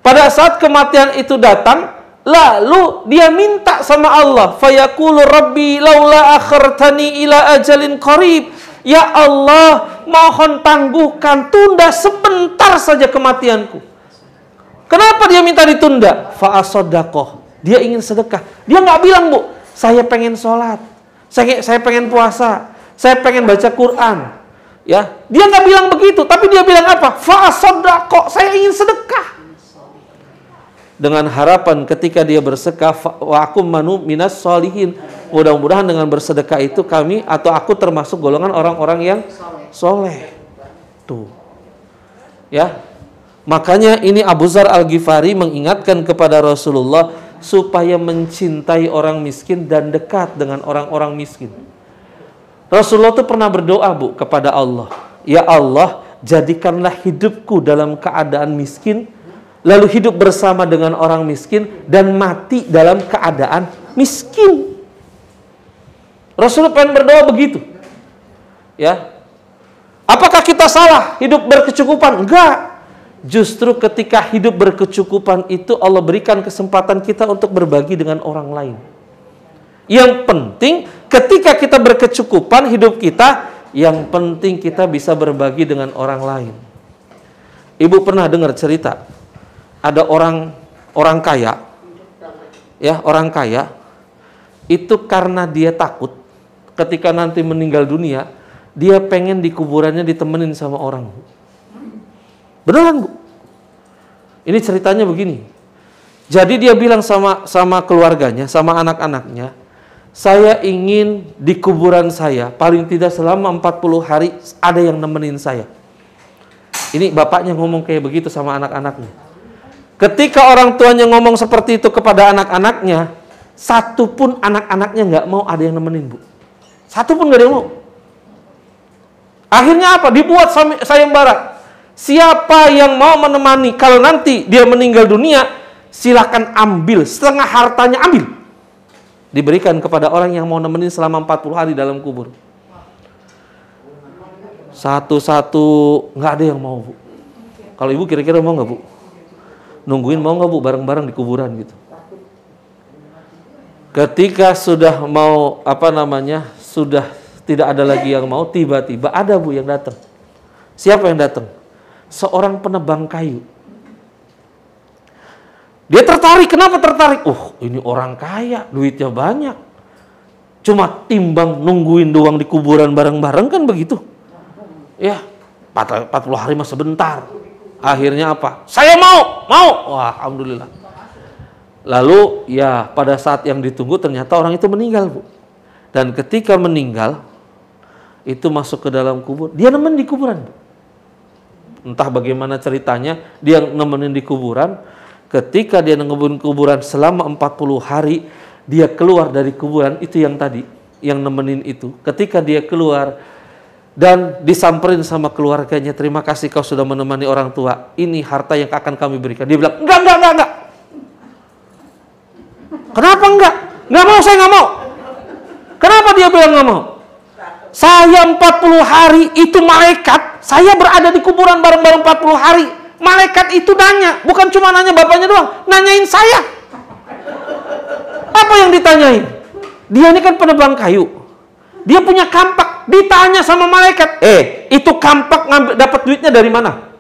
Pada saat kematian itu datang, lalu dia minta sama Allah, fayaqulu rabbi laula akhartani ila ajalin qarib. Ya Allah, mohon tangguhkan, tunda sebentar saja kematianku. Kenapa dia minta ditunda? Fa'asodakoh, dia ingin sedekah. Dia nggak bilang, Bu, saya pengen sholat, saya pengen puasa, saya pengen baca Quran. Ya, dia nggak bilang begitu, tapi dia bilang apa? Fa'asodakoh, saya ingin sedekah. Dengan harapan ketika dia bersedekah, wa akum manu minas sholihin, mudah-mudahan dengan bersedekah itu kami atau aku termasuk golongan orang-orang yang soleh. Tuh. Ya. Makanya ini Abu Dzar Al-Ghifari mengingatkan kepada Rasulullah supaya mencintai orang miskin dan dekat dengan orang-orang miskin. Rasulullah itu pernah berdoa, Bu, kepada Allah. Ya Allah, jadikanlah hidupku dalam keadaan miskin, lalu hidup bersama dengan orang miskin, dan mati dalam keadaan miskin. Rasulullah pengen berdoa begitu. Ya. Apakah kita salah hidup berkecukupan? Enggak. Justru ketika hidup berkecukupan itu Allah berikan kesempatan kita untuk berbagi dengan orang lain. Yang penting ketika kita berkecukupan hidup kita, yang penting kita bisa berbagi dengan orang lain. Ibu pernah dengar cerita, ada orang kaya, ya, orang kaya itu karena dia takut ketika nanti meninggal dunia, dia pengen di kuburannya ditemenin sama orang. Beneran, Bu. Ini ceritanya begini. Jadi dia bilang sama keluarganya, sama anak-anaknya, saya ingin di kuburan saya paling tidak selama 40 hari ada yang nemenin saya. Ini bapaknya ngomong kayak begitu sama anak-anaknya. Ketika orang tuanya ngomong seperti itu kepada anak-anaknya, satu pun anak-anaknya nggak mau ada yang nemenin, Bu. Satu pun nggak ada yang mau. Akhirnya apa? Dibuat sayembara. Siapa yang mau menemani, kalau nanti dia meninggal dunia, silakan ambil setengah hartanya, ambil. Diberikan kepada orang yang mau nemenin selama 40 hari dalam kubur. Satu-satu nggak ada yang mau, Bu. Kalau ibu kira-kira mau nggak, Bu? Nungguin mau nggak, Bu, bareng-bareng di kuburan gitu? Ketika sudah mau sudah tidak ada lagi yang mau, tiba-tiba ada, Bu, yang datang. Siapa yang datang? Seorang penebang kayu. Dia tertarik. Kenapa tertarik? Ini orang kaya, duitnya banyak. Cuma timbang nungguin doang di kuburan bareng-bareng kan begitu. Ya, 40 hari mah sebentar. Akhirnya apa? Saya mau. Wah, alhamdulillah. Lalu ya pada saat yang ditunggu ternyata orang itu meninggal, Bu. Dan ketika meninggal itu masuk ke dalam kubur, dia nemenin di kuburan, Bu. Entah bagaimana ceritanya, dia nemenin di kuburan. Ketika dia nemenin kuburan selama 40 hari, dia keluar dari kuburan, itu yang tadi, yang nemenin itu. Ketika dia keluar dan disamperin sama keluarganya, terima kasih kau sudah menemani orang tua, ini harta yang akan kami berikan. Dia bilang, enggak. Kenapa enggak? Enggak mau, saya enggak mau. Kenapa dia bilang enggak mau? Saya 40 hari itu malaikat, saya berada di kuburan bareng-bareng 40 hari. Malaikat itu nanya, bukan cuma nanya bapaknya doang, nanyain saya. Apa yang ditanyain? Dia ini kan penebang kayu. Dia punya kampak, ditanya sama malaikat, itu kampak dapat duitnya dari mana?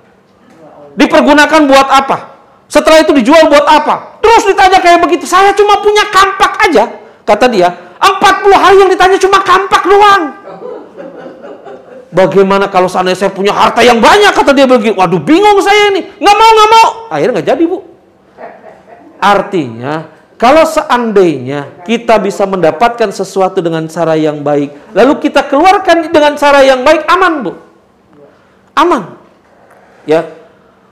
Dipergunakan buat apa? Setelah itu dijual buat apa? Terus ditanya kayak begitu. Saya cuma punya kampak aja, kata dia. 40 hari yang ditanya cuma kampak doang. Bagaimana kalau seandainya saya punya harta yang banyak, kata dia begitu. Waduh, bingung saya ini. Nggak mau. Akhirnya nggak jadi, Bu. Artinya, kalau seandainya kita bisa mendapatkan sesuatu dengan cara yang baik, lalu kita keluarkan dengan cara yang baik, aman, Bu. Aman. Ya.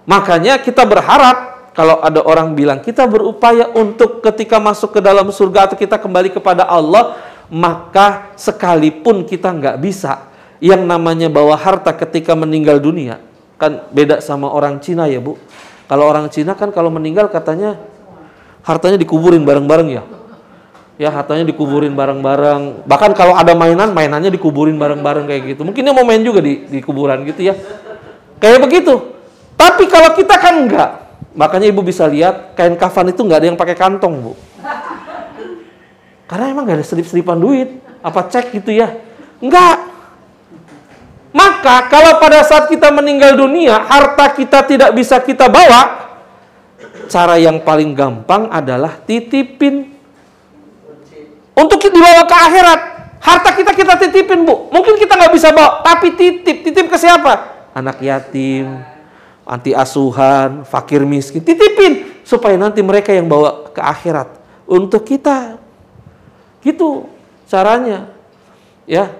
Makanya kita berharap, kalau ada orang bilang, kita berupaya untuk ketika masuk ke dalam surga atau kita kembali kepada Allah, maka sekalipun kita nggak bisa, yang namanya bawa harta ketika meninggal dunia, kan beda sama orang Cina ya, Bu. Kalau orang Cina kan kalau meninggal katanya hartanya dikuburin bareng-bareng ya. Ya, hartanya dikuburin bareng-bareng. Bahkan kalau ada mainannya dikuburin bareng-bareng kayak gitu. Mungkin dia mau main juga di kuburan gitu ya. Kayak begitu. Tapi kalau kita kan enggak. Makanya Ibu bisa lihat kain kafan itu enggak ada yang pakai kantong, Bu. Karena emang enggak ada selip-selipan duit. Apa cek gitu ya. Enggak. Maka kalau pada saat kita meninggal dunia, harta kita tidak bisa kita bawa, cara yang paling gampang adalah titipin. Untuk dibawa ke akhirat. Harta kita titipin, Bu. Mungkin kita nggak bisa bawa, tapi titip ke siapa? Anak yatim, anti asuhan, fakir miskin, titipin supaya nanti mereka yang bawa ke akhirat untuk kita. Gitu caranya. Ya.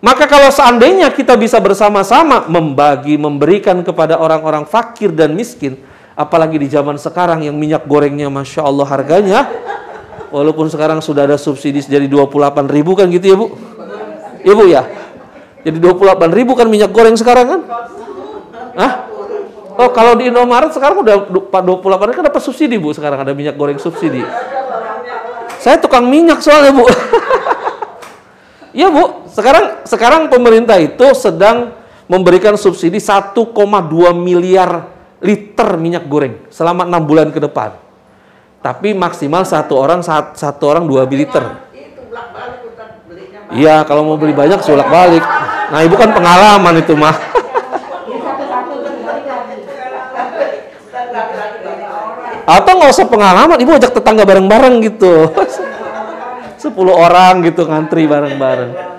Maka kalau seandainya kita bisa bersama-sama memberikan kepada orang-orang fakir dan miskin, apalagi di zaman sekarang yang minyak gorengnya Masya Allah harganya, walaupun sekarang sudah ada subsidi jadi 28.000 kan gitu ya, Bu? Ya, Bu ya? Jadi 28.000 kan minyak goreng sekarang kan? Hah? Oh, kalau di Indomaret sekarang udah 28.000 kan dapat subsidi, Bu. Sekarang ada minyak goreng subsidi. Saya tukang minyak soalnya, Bu. Iya, Bu. Sekarang pemerintah itu sedang memberikan subsidi 1,2 miliar liter minyak goreng selama 6 bulan ke depan. Tapi maksimal satu orang 2 liter. Iya, kalau mau beli banyak sulak balik. Nah, Ibu kan pengalaman itu mah. Atau nggak usah pengalaman, Ibu ajak tetangga bareng-bareng gitu. 10 orang gitu ngantri bareng-bareng.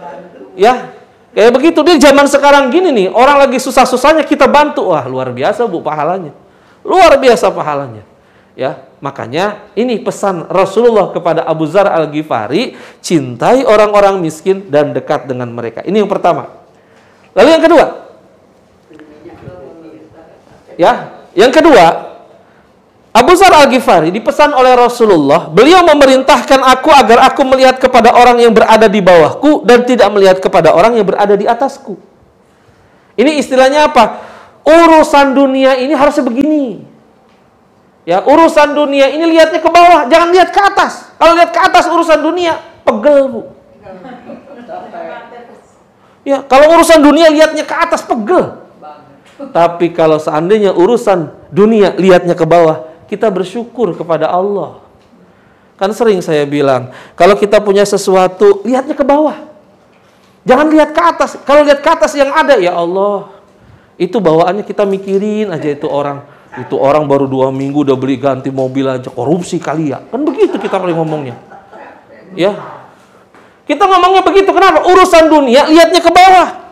Ya, kayak begitu. Di zaman sekarang gini nih, orang lagi susah-susahnya kita bantu. Wah, luar biasa, Bu, pahalanya. Luar biasa pahalanya. Ya, makanya ini pesan Rasulullah kepada Abu Dzar Al-Ghifari, cintai orang-orang miskin dan dekat dengan mereka. Ini yang pertama. Lalu yang kedua. Ya, yang kedua, Abu Dzar Al-Ghifari dipesan oleh Rasulullah, beliau memerintahkan aku agar aku melihat kepada orang yang berada di bawahku dan tidak melihat kepada orang yang berada di atasku. Ini istilahnya apa? Urusan dunia ini harusnya begini. Ya, urusan dunia ini lihatnya ke bawah, jangan lihat ke atas. Kalau lihat ke atas urusan dunia, pegel, Bu. Ya, kalau urusan dunia lihatnya ke atas, pegel. Tapi kalau seandainya urusan dunia lihatnya ke bawah, kita bersyukur kepada Allah. Kan sering saya bilang, kalau kita punya sesuatu, lihatnya ke bawah. Jangan lihat ke atas. Kalau lihat ke atas yang ada, ya Allah, itu bawaannya kita mikirin aja itu orang. Itu orang baru 2 minggu udah beli ganti mobil aja, korupsi kali ya. Kan begitu kita paling ngomongnya. Ya. Kita ngomongnya begitu, kenapa? Urusan dunia, lihatnya ke bawah.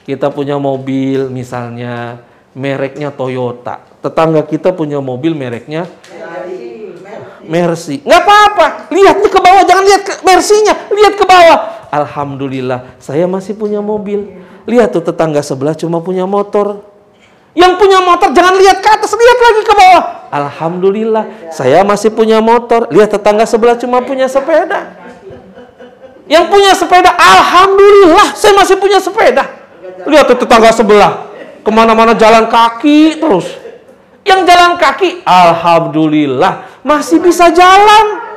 Kita punya mobil misalnya mereknya Toyota. Tetangga kita punya mobil mereknya Mercy. Nggak apa-apa. Lihatnya ke bawah, jangan lihat ke Mercy-nya, lihat ke bawah. Alhamdulillah, saya masih punya mobil. Lihat tuh tetangga sebelah cuma punya motor. Yang punya motor jangan lihat ke atas, lihat lagi ke bawah. Alhamdulillah, saya masih punya motor. Lihat tetangga sebelah cuma punya sepeda. Yang punya sepeda, alhamdulillah, saya masih punya sepeda. Lihat tuh tetangga sebelah, kemana-mana jalan kaki terus. Yang jalan kaki, alhamdulillah, masih bisa jalan.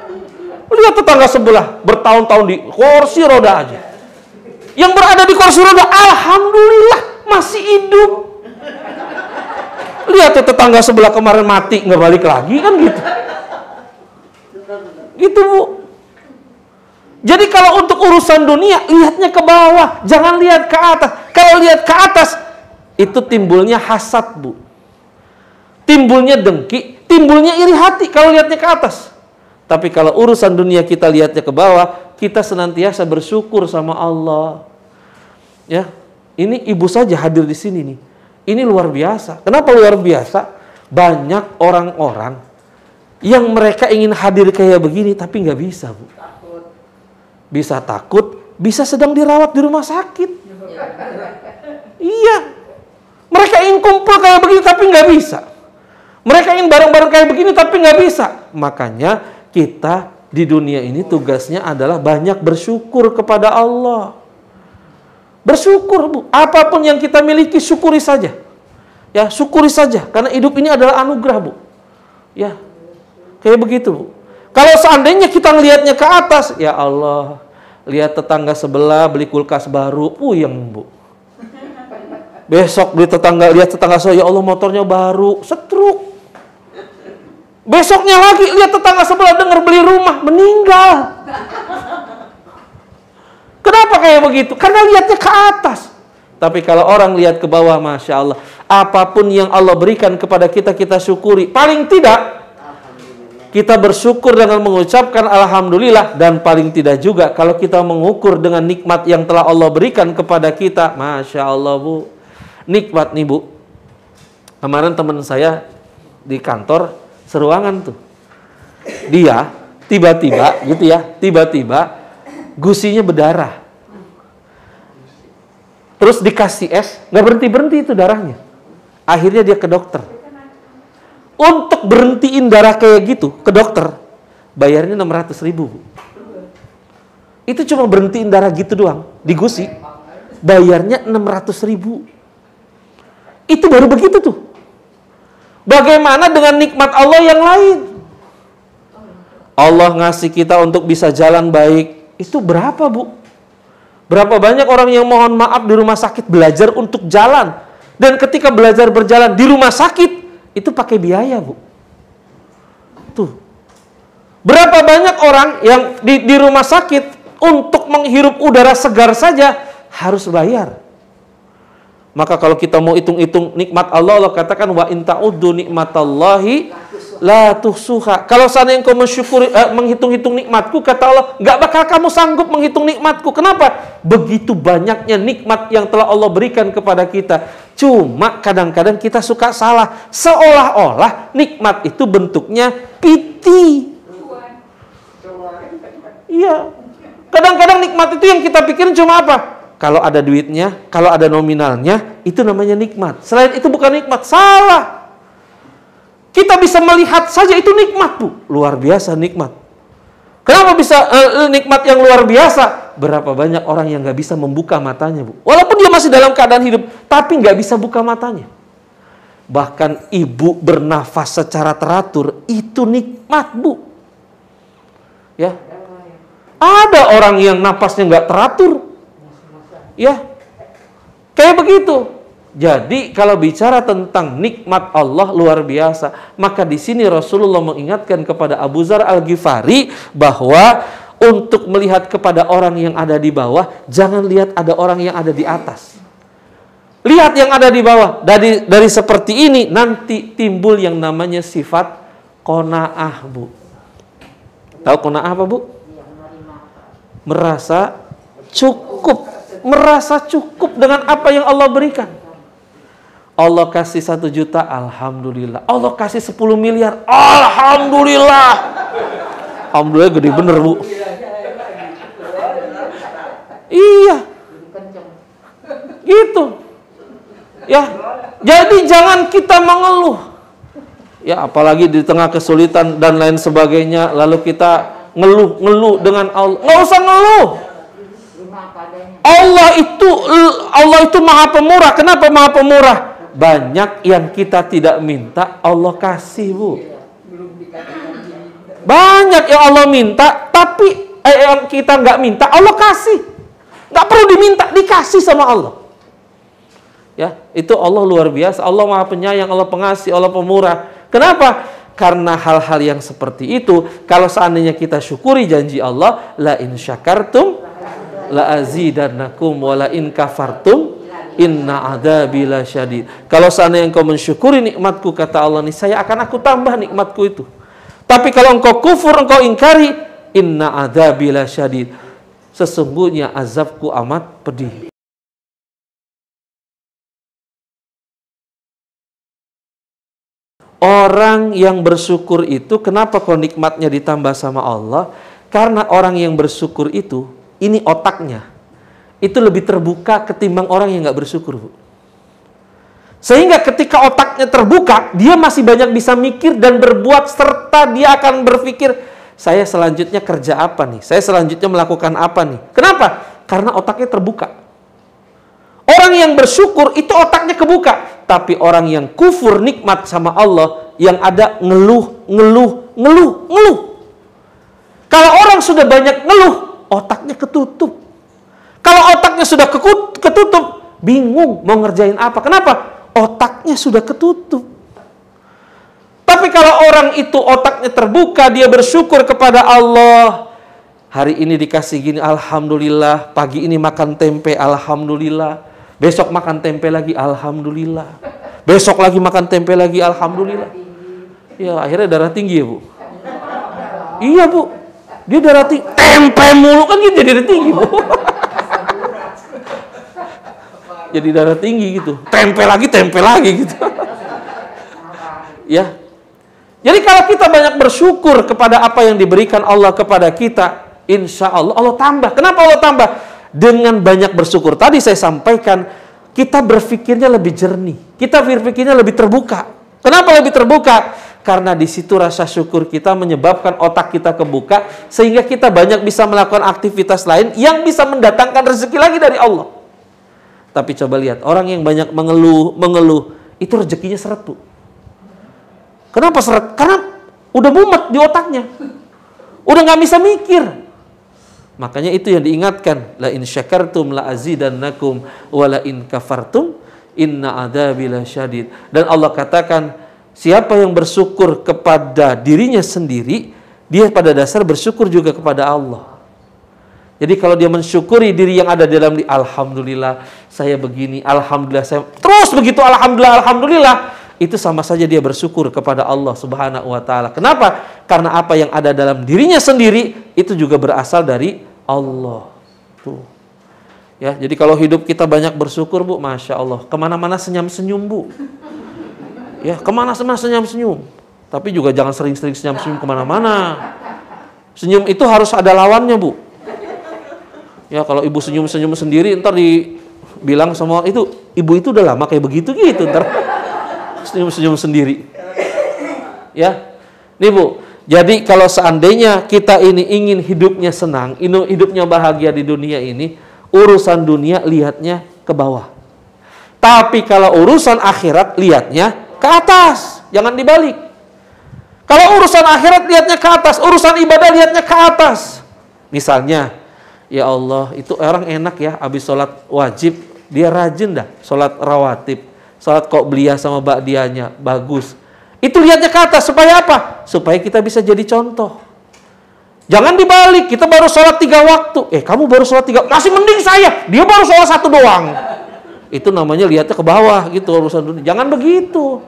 Lihat tetangga sebelah, bertahun-tahun di kursi roda aja. Yang berada di kursi roda, alhamdulillah, masih hidup. Lihat tuh tetangga sebelah kemarin mati, nggak balik lagi, kan gitu. Gitu, Bu. Jadi kalau untuk urusan dunia, lihatnya ke bawah, jangan lihat ke atas. Kalau lihat ke atas, itu timbulnya hasad, Bu. Timbulnya dengki, timbulnya iri hati kalau lihatnya ke atas. Tapi kalau urusan dunia kita lihatnya ke bawah, kita senantiasa bersyukur sama Allah. Ya, ini ibu saja hadir di sini nih. Ini luar biasa. Kenapa luar biasa? Banyak orang-orang yang mereka ingin hadir kayak begini, tapi nggak bisa, Bu. Bisa takut, bisa sedang dirawat di rumah sakit. Iya. Mereka ingin kumpul kayak begini, tapi nggak bisa. Mereka ingin bareng-bareng kayak begini, tapi nggak bisa. Makanya kita di dunia ini tugasnya adalah banyak bersyukur kepada Allah. Bersyukur, Bu. Apapun yang kita miliki, syukuri saja. Ya, syukuri saja. Karena hidup ini adalah anugerah, Bu. Ya, kayak begitu, Bu. Kalau seandainya kita ngelihatnya ke atas, ya Allah, lihat tetangga sebelah beli kulkas baru, puyeng, Bu. Besok lihat tetangga saya, ya Allah motornya baru, setruk. Besoknya lagi lihat tetangga sebelah dengar beli rumah, meninggal. Kenapa kayak begitu? Karena lihatnya ke atas. Tapi kalau orang lihat ke bawah, Masya Allah, apapun yang Allah berikan kepada kita, kita syukuri. Paling tidak, kita bersyukur dengan mengucapkan alhamdulillah, dan paling tidak juga kalau kita mengukur dengan nikmat yang telah Allah berikan kepada kita. Masya Allah, Bu. Nikmat nih, Bu. Kemarin teman saya di kantor seruangan tuh. Dia tiba-tiba gitu ya, tiba-tiba gusinya berdarah. Terus dikasih es, nggak berhenti-berhenti itu darahnya. Akhirnya dia ke dokter. Untuk berhentiin darah kayak gitu ke dokter, bayarnya 600.000. Itu cuma berhentiin darah gitu doang, di gusi, bayarnya 600.000. Itu baru begitu tuh. Bagaimana dengan nikmat Allah yang lain? Allah ngasih kita untuk bisa jalan baik, itu berapa, Bu? Berapa banyak orang yang mohon maaf di rumah sakit belajar untuk jalan, dan ketika belajar berjalan di rumah sakit, itu pakai biaya, Bu. Tuh. Berapa banyak orang yang di rumah sakit untuk menghirup udara segar saja harus bayar. Maka kalau kita mau hitung-hitung nikmat Allah, Allah katakan wa in ta'uddu nikmatallahi la tuhsuha. Kalau seandainya engkau menghitung-hitung nikmatku, kata Allah, nggak bakal kamu sanggup menghitung nikmatku. Kenapa? Begitu banyaknya nikmat yang telah Allah berikan kepada kita. Cuma kadang-kadang kita suka salah, seolah-olah nikmat itu bentuknya piti. Iya. Kadang-kadang nikmat itu yang kita pikirin cuma apa? Kalau ada duitnya, kalau ada nominalnya, itu namanya nikmat. Selain itu bukan nikmat, salah. Kita bisa melihat saja itu nikmat, Bu. Luar biasa nikmat. Kenapa bisa nikmat yang luar biasa? Berapa banyak orang yang nggak bisa membuka matanya, Bu. Walaupun dia masih dalam keadaan hidup, tapi nggak bisa buka matanya. Bahkan ibu bernafas secara teratur, itu nikmat, Bu. Ya, ada orang yang nafasnya nggak teratur. Ya, kayak begitu. Jadi kalau bicara tentang nikmat Allah luar biasa, maka di sini Rasulullah mengingatkan kepada Abu Dzar Al-Ghifari bahwa untuk melihat kepada orang yang ada di bawah, jangan lihat ada orang yang ada di atas. Lihat yang ada di bawah. Dari seperti ini nanti timbul yang namanya sifat qanaah, Bu. Tahu qanaah apa, Bu? Merasa cukup. merasa cukup dengan apa yang Allah berikan. Allah kasih 1 juta, alhamdulillah. Allah kasih 10 miliar, alhamdulillah. Alhamdulillah gede bener, Bu. Iya. Gitu. Ya. Jadi jangan kita mengeluh. Ya, apalagi di tengah kesulitan dan lain sebagainya, lalu kita ngeluh dengan Allah. Nggak usah ngeluh. Allah itu Maha Pemurah. Kenapa Maha Pemurah? Banyak yang kita tidak minta, Allah kasih, Bu. Banyak yang Allah minta, tapi yang kita nggak minta, Allah kasih. Nggak perlu diminta, dikasih sama Allah. Ya, itu Allah luar biasa. Allah Maha Penyayang, Allah Pengasih, Allah Pemurah. Kenapa? Karena hal-hal yang seperti itu, kalau seandainya kita syukuri janji Allah, la in syakartum la azidannakum wa la in kafartum inna adzabi lasyadid. Kalau seandainya engkau mensyukuri nikmatku, kata Allah, nih saya akan aku tambah nikmatku itu. Tapi kalau engkau kufur, engkau ingkari, inna adzabi lasyadid. Sesungguhnya azabku amat pedih. Orang yang bersyukur itu, kenapa kok nikmatnya ditambah sama Allah? Karena orang yang bersyukur itu, ini otaknya, itu lebih terbuka ketimbang orang yang nggak bersyukur, Bu. Sehingga ketika otaknya terbuka, dia masih banyak bisa mikir dan berbuat, serta dia akan berpikir, saya selanjutnya kerja apa nih? Saya selanjutnya melakukan apa nih? Kenapa? Karena otaknya terbuka. Orang yang bersyukur itu otaknya kebuka. Tapi orang yang kufur nikmat sama Allah, yang ada ngeluh. Kalau orang sudah banyak ngeluh, otaknya ketutup. Kalau otaknya sudah ketutup, bingung mau ngerjain apa. Kenapa? Otaknya sudah ketutup. Tapi kalau orang itu otaknya terbuka, dia bersyukur kepada Allah. Hari ini dikasih gini, alhamdulillah. Pagi ini makan tempe, alhamdulillah. Besok makan tempe lagi, alhamdulillah. Besok lagi makan tempe lagi, alhamdulillah. Ya, akhirnya darah tinggi ya, Bu. Iya, Bu. Dia darah tinggi. Tempe mulu kan gitu, jadi darah tinggi, Bu. Jadi darah tinggi gitu. Tempe lagi gitu. Ya. Jadi kalau kita banyak bersyukur kepada apa yang diberikan Allah kepada kita, insya Allah Allah tambah. Kenapa Allah tambah? Dengan banyak bersyukur. Tadi saya sampaikan, kita berpikirnya lebih jernih. Kita berpikirnya lebih terbuka. Kenapa lebih terbuka? Karena di situ rasa syukur kita menyebabkan otak kita kebuka, sehingga kita banyak bisa melakukan aktivitas lain yang bisa mendatangkan rezeki lagi dari Allah. Tapi coba lihat, orang yang banyak mengeluh, itu rezekinya seret, Bu. Kenapa seret? Karena udah mumet di otaknya. Udah nggak bisa mikir. Makanya itu yang diingatkan, la in syakartum la azidannakum wa la in kafartum inna adzabi lasyadid. Dan Allah katakan, siapa yang bersyukur kepada dirinya sendiri, dia pada dasar bersyukur juga kepada Allah. Jadi kalau dia mensyukuri diri yang ada di dalam alhamdulillah saya begini, alhamdulillah saya terus begitu, alhamdulillah, itu sama saja dia bersyukur kepada Allah Subhanahu wa taala. Kenapa? Karena apa yang ada dalam dirinya sendiri itu juga berasal dari Allah. Tuh. Ya, jadi kalau hidup kita banyak bersyukur, Bu, Masya Allah. Kemana-mana senyum-senyum, Bu. Ya, kemana-mana senyum-senyum. Tapi juga jangan sering-sering senyum-senyum kemana-mana. Senyum itu harus ada lawannya, Bu. Ya, kalau ibu senyum-senyum sendiri, ntar dibilang sama itu, ibu itu udah lama kayak begitu gitu, ntar senyum-senyum sendiri. Ya, nih Bu. Jadi kalau seandainya kita ini ingin hidupnya senang, hidupnya bahagia di dunia ini, urusan dunia lihatnya ke bawah. Tapi kalau urusan akhirat lihatnya ke atas, jangan dibalik. Kalau urusan akhirat lihatnya ke atas, urusan ibadah lihatnya ke atas. Misalnya, ya Allah, itu orang enak ya, habis sholat wajib, dia rajin dah sholat rawatib. Sholat qobliyah sama ba'diyahnya, bagus. Itu lihatnya ke atas, supaya apa? Supaya kita bisa jadi contoh. Jangan dibalik, kita baru sholat 3 waktu. Kamu baru sholat 3, masih mending saya, dia baru sholat 1 doang. Itu namanya lihatnya ke bawah gitu urusan dunia. Jangan begitu.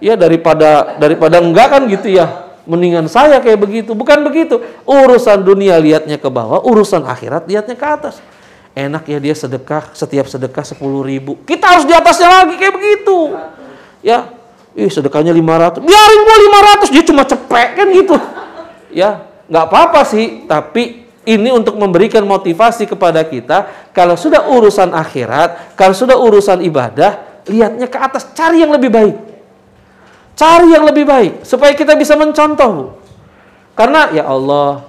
Ya daripada enggak kan gitu ya. Mendingan saya kayak begitu. Bukan begitu. Urusan dunia lihatnya ke bawah, urusan akhirat lihatnya ke atas. enak ya dia sedekah, setiap sedekah 10.000. Kita harus di atasnya lagi kayak begitu. Ya, sedekahnya 500. Biarin gua 500, dia cuma cepek kan gitu. Ya, nggak apa-apa sih, tapi ini untuk memberikan motivasi kepada kita. Kalau sudah urusan akhirat, kalau sudah urusan ibadah, lihatnya ke atas, cari yang lebih baik. Cari yang lebih baik supaya kita bisa mencontoh, Bu. Karena ya Allah,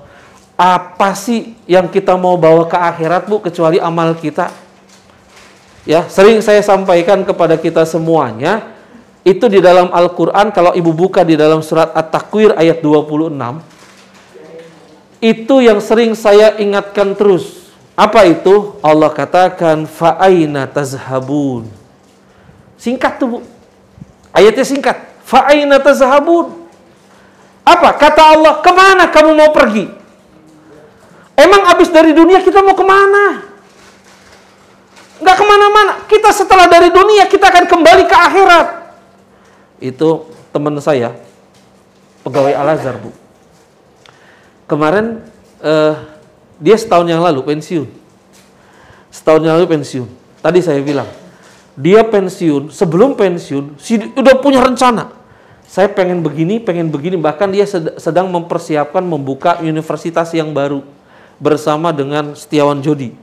apa sih yang kita mau bawa ke akhirat, Bu, kecuali amal kita? Ya, sering saya sampaikan kepada kita semuanya, itu di dalam Al-Qur'an, kalau Ibu buka di dalam surat At-Takwir ayat 26, itu yang sering saya ingatkan terus. Apa itu? Allah katakan fa aina tazhabun. Singkat tuh, Bu. Ayatnya singkat. Fa aina tazhabun. Apa? Kata Allah, kemana kamu mau pergi? Emang habis dari dunia kita mau kemana? Nggak kemana-mana. Kita setelah dari dunia, kita akan kembali ke akhirat. Itu teman saya, pegawai Al-Azhar, Bu. Kemarin, dia setahun yang lalu pensiun. Setahun yang lalu pensiun. Tadi saya bilang, dia pensiun, sebelum pensiun, udah punya rencana. Saya pengen begini, bahkan dia sedang mempersiapkan membuka universitas yang baru bersama dengan Setiawan Jodi.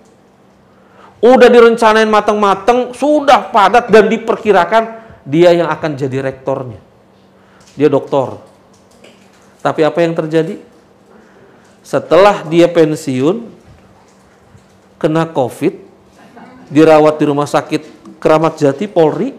Udah direncanain matang-matang, sudah padat dan diperkirakan dia yang akan jadi rektornya. Dia doktor. Tapi apa yang terjadi? Setelah dia pensiun, kena COVID, dirawat di rumah sakit Keramat Jati Polri,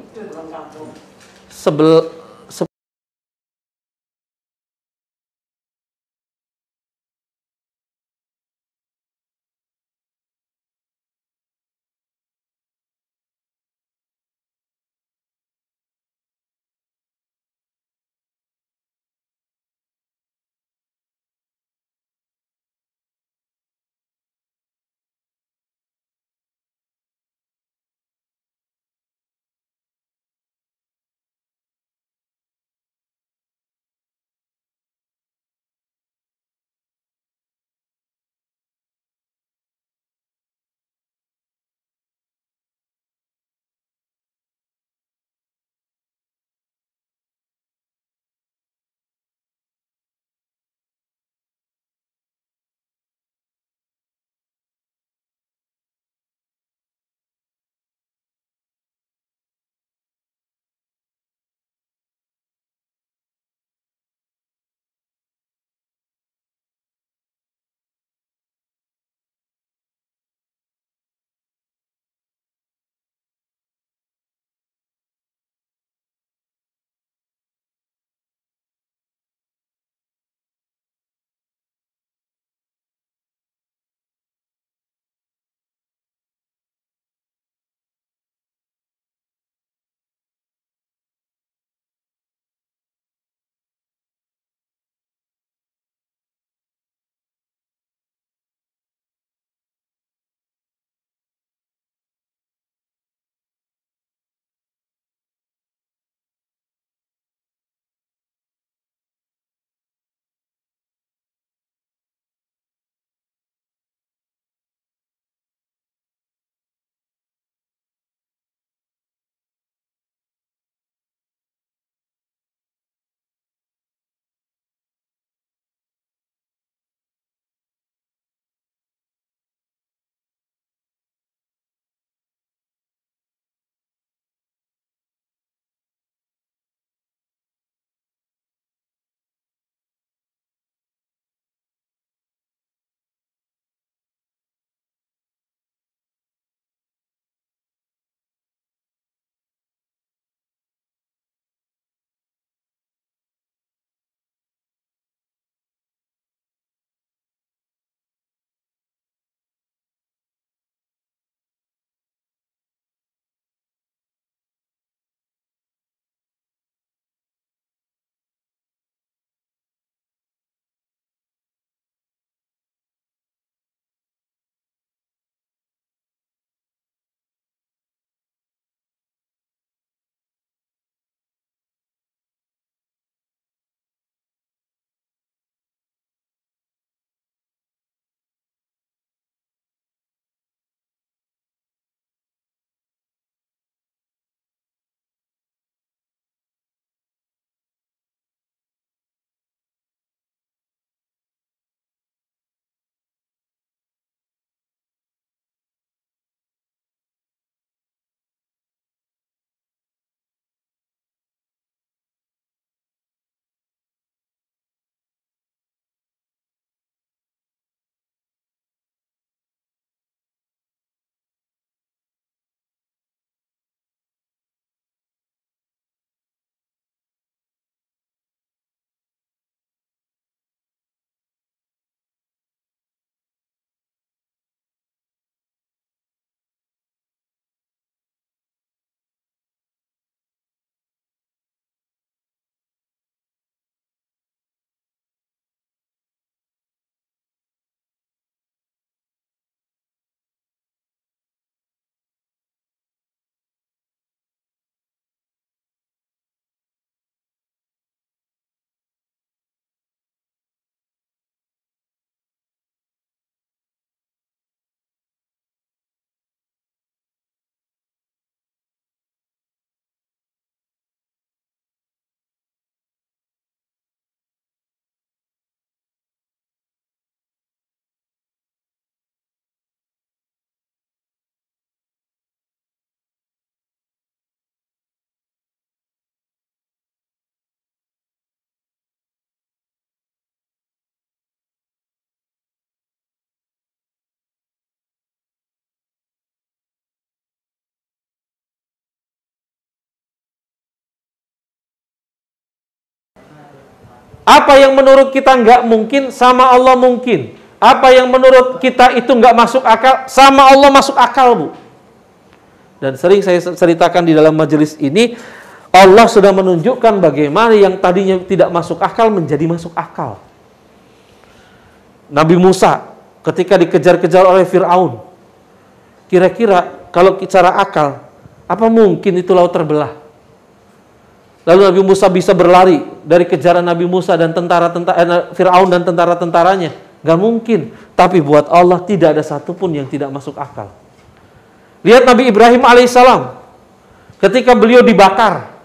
Apa yang menurut kita nggak mungkin, sama Allah mungkin. Apa yang menurut kita itu nggak masuk akal, sama Allah masuk akal, Bu. Dan sering saya ceritakan di dalam majelis ini, Allah sudah menunjukkan bagaimana yang tadinya tidak masuk akal menjadi masuk akal. Nabi Musa ketika dikejar-kejar oleh Fir'aun, kira-kira kalau secara akal, apa mungkin itu laut terbelah? Lalu Nabi Musa bisa berlari dari kejaran Nabi Musa dan Fir'aun dan tentara-tentaranya. Gak mungkin. Tapi buat Allah tidak ada satupun yang tidak masuk akal. Lihat Nabi Ibrahim alaihissalam. Ketika beliau dibakar.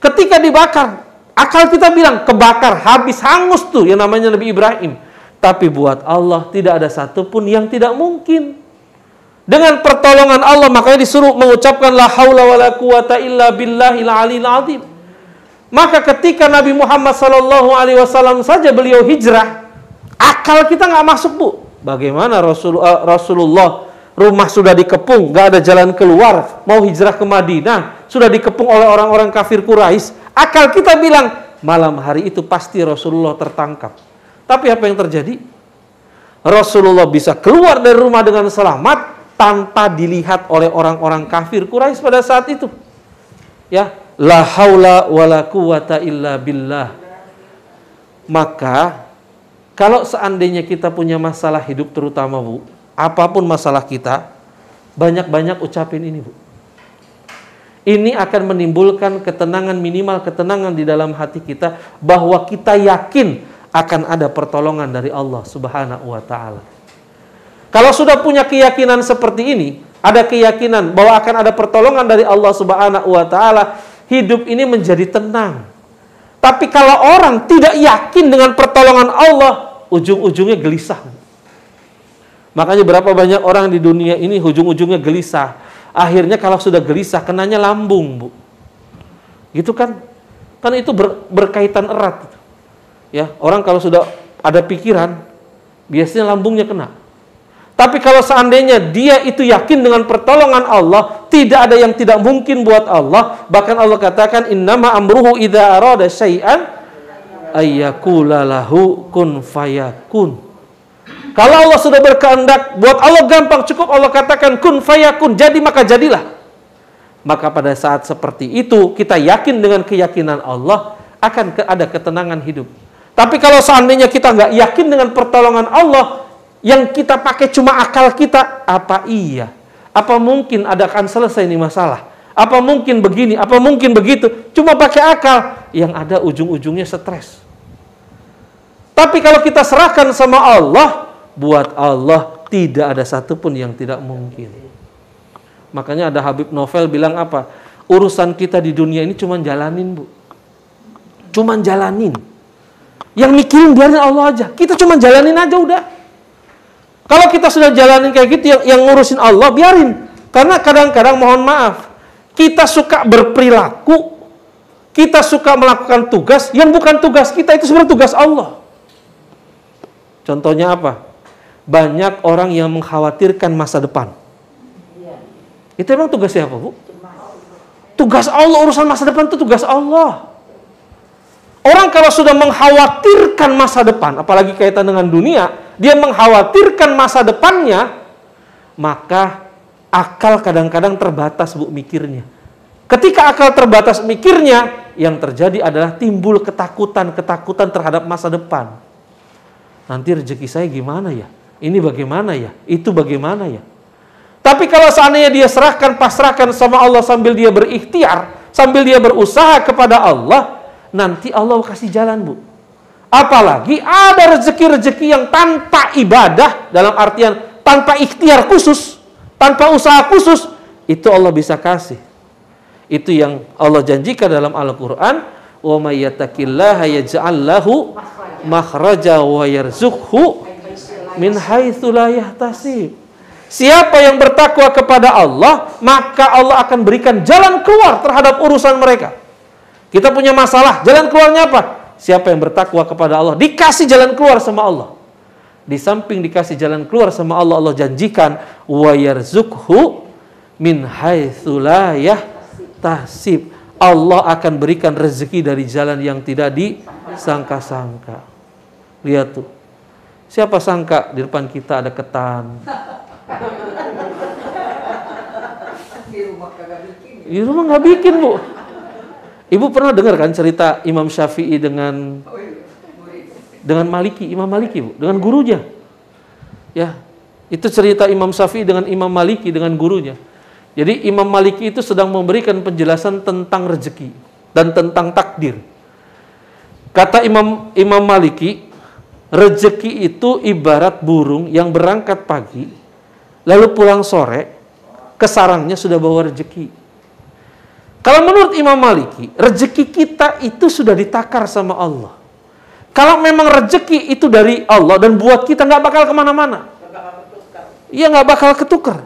Ketika dibakar, akal kita bilang kebakar, habis, hangus tuh yang namanya Nabi Ibrahim. Tapi buat Allah tidak ada satupun yang tidak mungkin. Dengan pertolongan Allah, makanya disuruh mengucapkan la haula wala quwata illa billahil aliyil azim. Maka ketika Nabi Muhammad SAW saja beliau hijrah, akal kita nggak masuk, Bu. Bagaimana Rasulullah rumah sudah dikepung, nggak ada jalan keluar, mau hijrah ke Madinah, sudah dikepung oleh orang-orang kafir Quraisy. Akal kita bilang malam hari itu pasti Rasulullah tertangkap. Tapi apa yang terjadi? Rasulullah bisa keluar dari rumah dengan selamat tanpa dilihat oleh orang-orang kafir Quraisy pada saat itu. Ya, la haula wala quwata illa billah. Maka kalau seandainya kita punya masalah hidup terutama, Bu, apapun masalah kita, banyak-banyak ucapin ini, Bu. Ini akan menimbulkan ketenangan, minimal ketenangan di dalam hati kita, bahwa kita yakin akan ada pertolongan dari Allah Subhanahu wa ta'ala. Kalau sudah punya keyakinan seperti ini, ada keyakinan bahwa akan ada pertolongan dari Allah Subhanahu wa ta'ala, hidup ini menjadi tenang. Tapi kalau orang tidak yakin dengan pertolongan Allah, ujung-ujungnya gelisah. Makanya berapa banyak orang di dunia ini ujung-ujungnya gelisah. Akhirnya kalau sudah gelisah, kenanya lambung, Bu. Gitu kan? Kan itu berkaitan erat. Ya, orang kalau sudah ada pikiran, biasanya lambungnya kena. Tapi kalau seandainya dia itu yakin dengan pertolongan Allah, tidak ada yang tidak mungkin buat Allah. Bahkan Allah katakan, innama amruhu idza arada syai'an ayyakula lahu kun fayakun. Kalau Allah sudah berkehendak, buat Allah gampang, cukup Allah katakan kun fayakun, jadi maka jadilah. Maka pada saat seperti itu, kita yakin dengan keyakinan Allah, akan ada ketenangan hidup. Tapi kalau seandainya kita nggak yakin dengan pertolongan Allah, yang kita pakai cuma akal kita, apa iya? Apa mungkin akan selesai ini masalah? Apa mungkin begini? Apa mungkin begitu? Cuma pakai akal, yang ada ujung-ujungnya stres. Tapi kalau kita serahkan sama Allah, buat Allah tidak ada satupun yang tidak mungkin. Makanya ada Habib Novel bilang apa? Urusan kita di dunia ini cuma jalanin, Bu. Cuma jalanin. Yang mikirin biarin Allah aja. Kita cuma jalanin aja udah. Kalau kita sudah jalanin kayak gitu, yang ngurusin Allah, biarin. Karena kadang-kadang, mohon maaf, kita suka berperilaku, kita suka melakukan tugas yang bukan tugas kita, itu sebenarnya tugas Allah. Contohnya apa? Banyak orang yang mengkhawatirkan masa depan. Itu emang tugas siapa, Bu? Tugas Allah, urusan masa depan itu tugas Allah. Orang kalau sudah mengkhawatirkan masa depan, apalagi kaitan dengan dunia, dia mengkhawatirkan masa depannya, maka akal kadang-kadang terbatas, Bu, mikirnya. Ketika akal terbatas mikirnya, yang terjadi adalah timbul ketakutan terhadap masa depan. Nanti rezeki saya gimana ya? Ini bagaimana ya? Itu bagaimana ya? Tapi kalau seandainya dia pasrahkan sama Allah sambil dia berikhtiar, sambil dia berusaha kepada Allah, nanti Allah kasih jalan, Bu. Apalagi ada rezeki-rezeki yang tanpa ibadah, dalam artian tanpa ikhtiar khusus, tanpa usaha khusus, itu Allah bisa kasih. Itu yang Allah janjikan dalam Al-Quran, wa may yattaqillaha yaj'al lahu makhraja wa yarzuqhu min haitsu la yahtasib. Siapa yang bertakwa kepada Allah, maka Allah akan berikan jalan keluar terhadap urusan mereka. Kita punya masalah, jalan keluarnya apa? Siapa yang bertakwa kepada Allah, dikasih jalan keluar sama Allah. Di samping dikasih jalan keluar sama Allah, Allah janjikan wa yarzuqhu min haitsu la yahtasib. Allah akan berikan rezeki dari jalan yang tidak disangka-sangka. Lihat tuh. Siapa sangka di depan kita ada ketan. Di rumah nggak bikin, Bu. Ibu pernah dengar kan cerita Imam Syafi'i dengan Maliki, Imam Maliki, Bu, dengan gurunya. Ya, itu cerita Imam Syafi'i dengan Imam Maliki dengan gurunya. Jadi Imam Maliki itu sedang memberikan penjelasan tentang rezeki dan tentang takdir. Kata Imam Maliki, rezeki itu ibarat burung yang berangkat pagi, lalu pulang sore, ke sarangnya sudah bawa rezeki. Kalau menurut Imam Maliki, rezeki kita itu sudah ditakar sama Allah. Kalau memang rezeki itu dari Allah dan buat kita, nggak bakal kemana-mana. Iya, nggak bakal ketukar.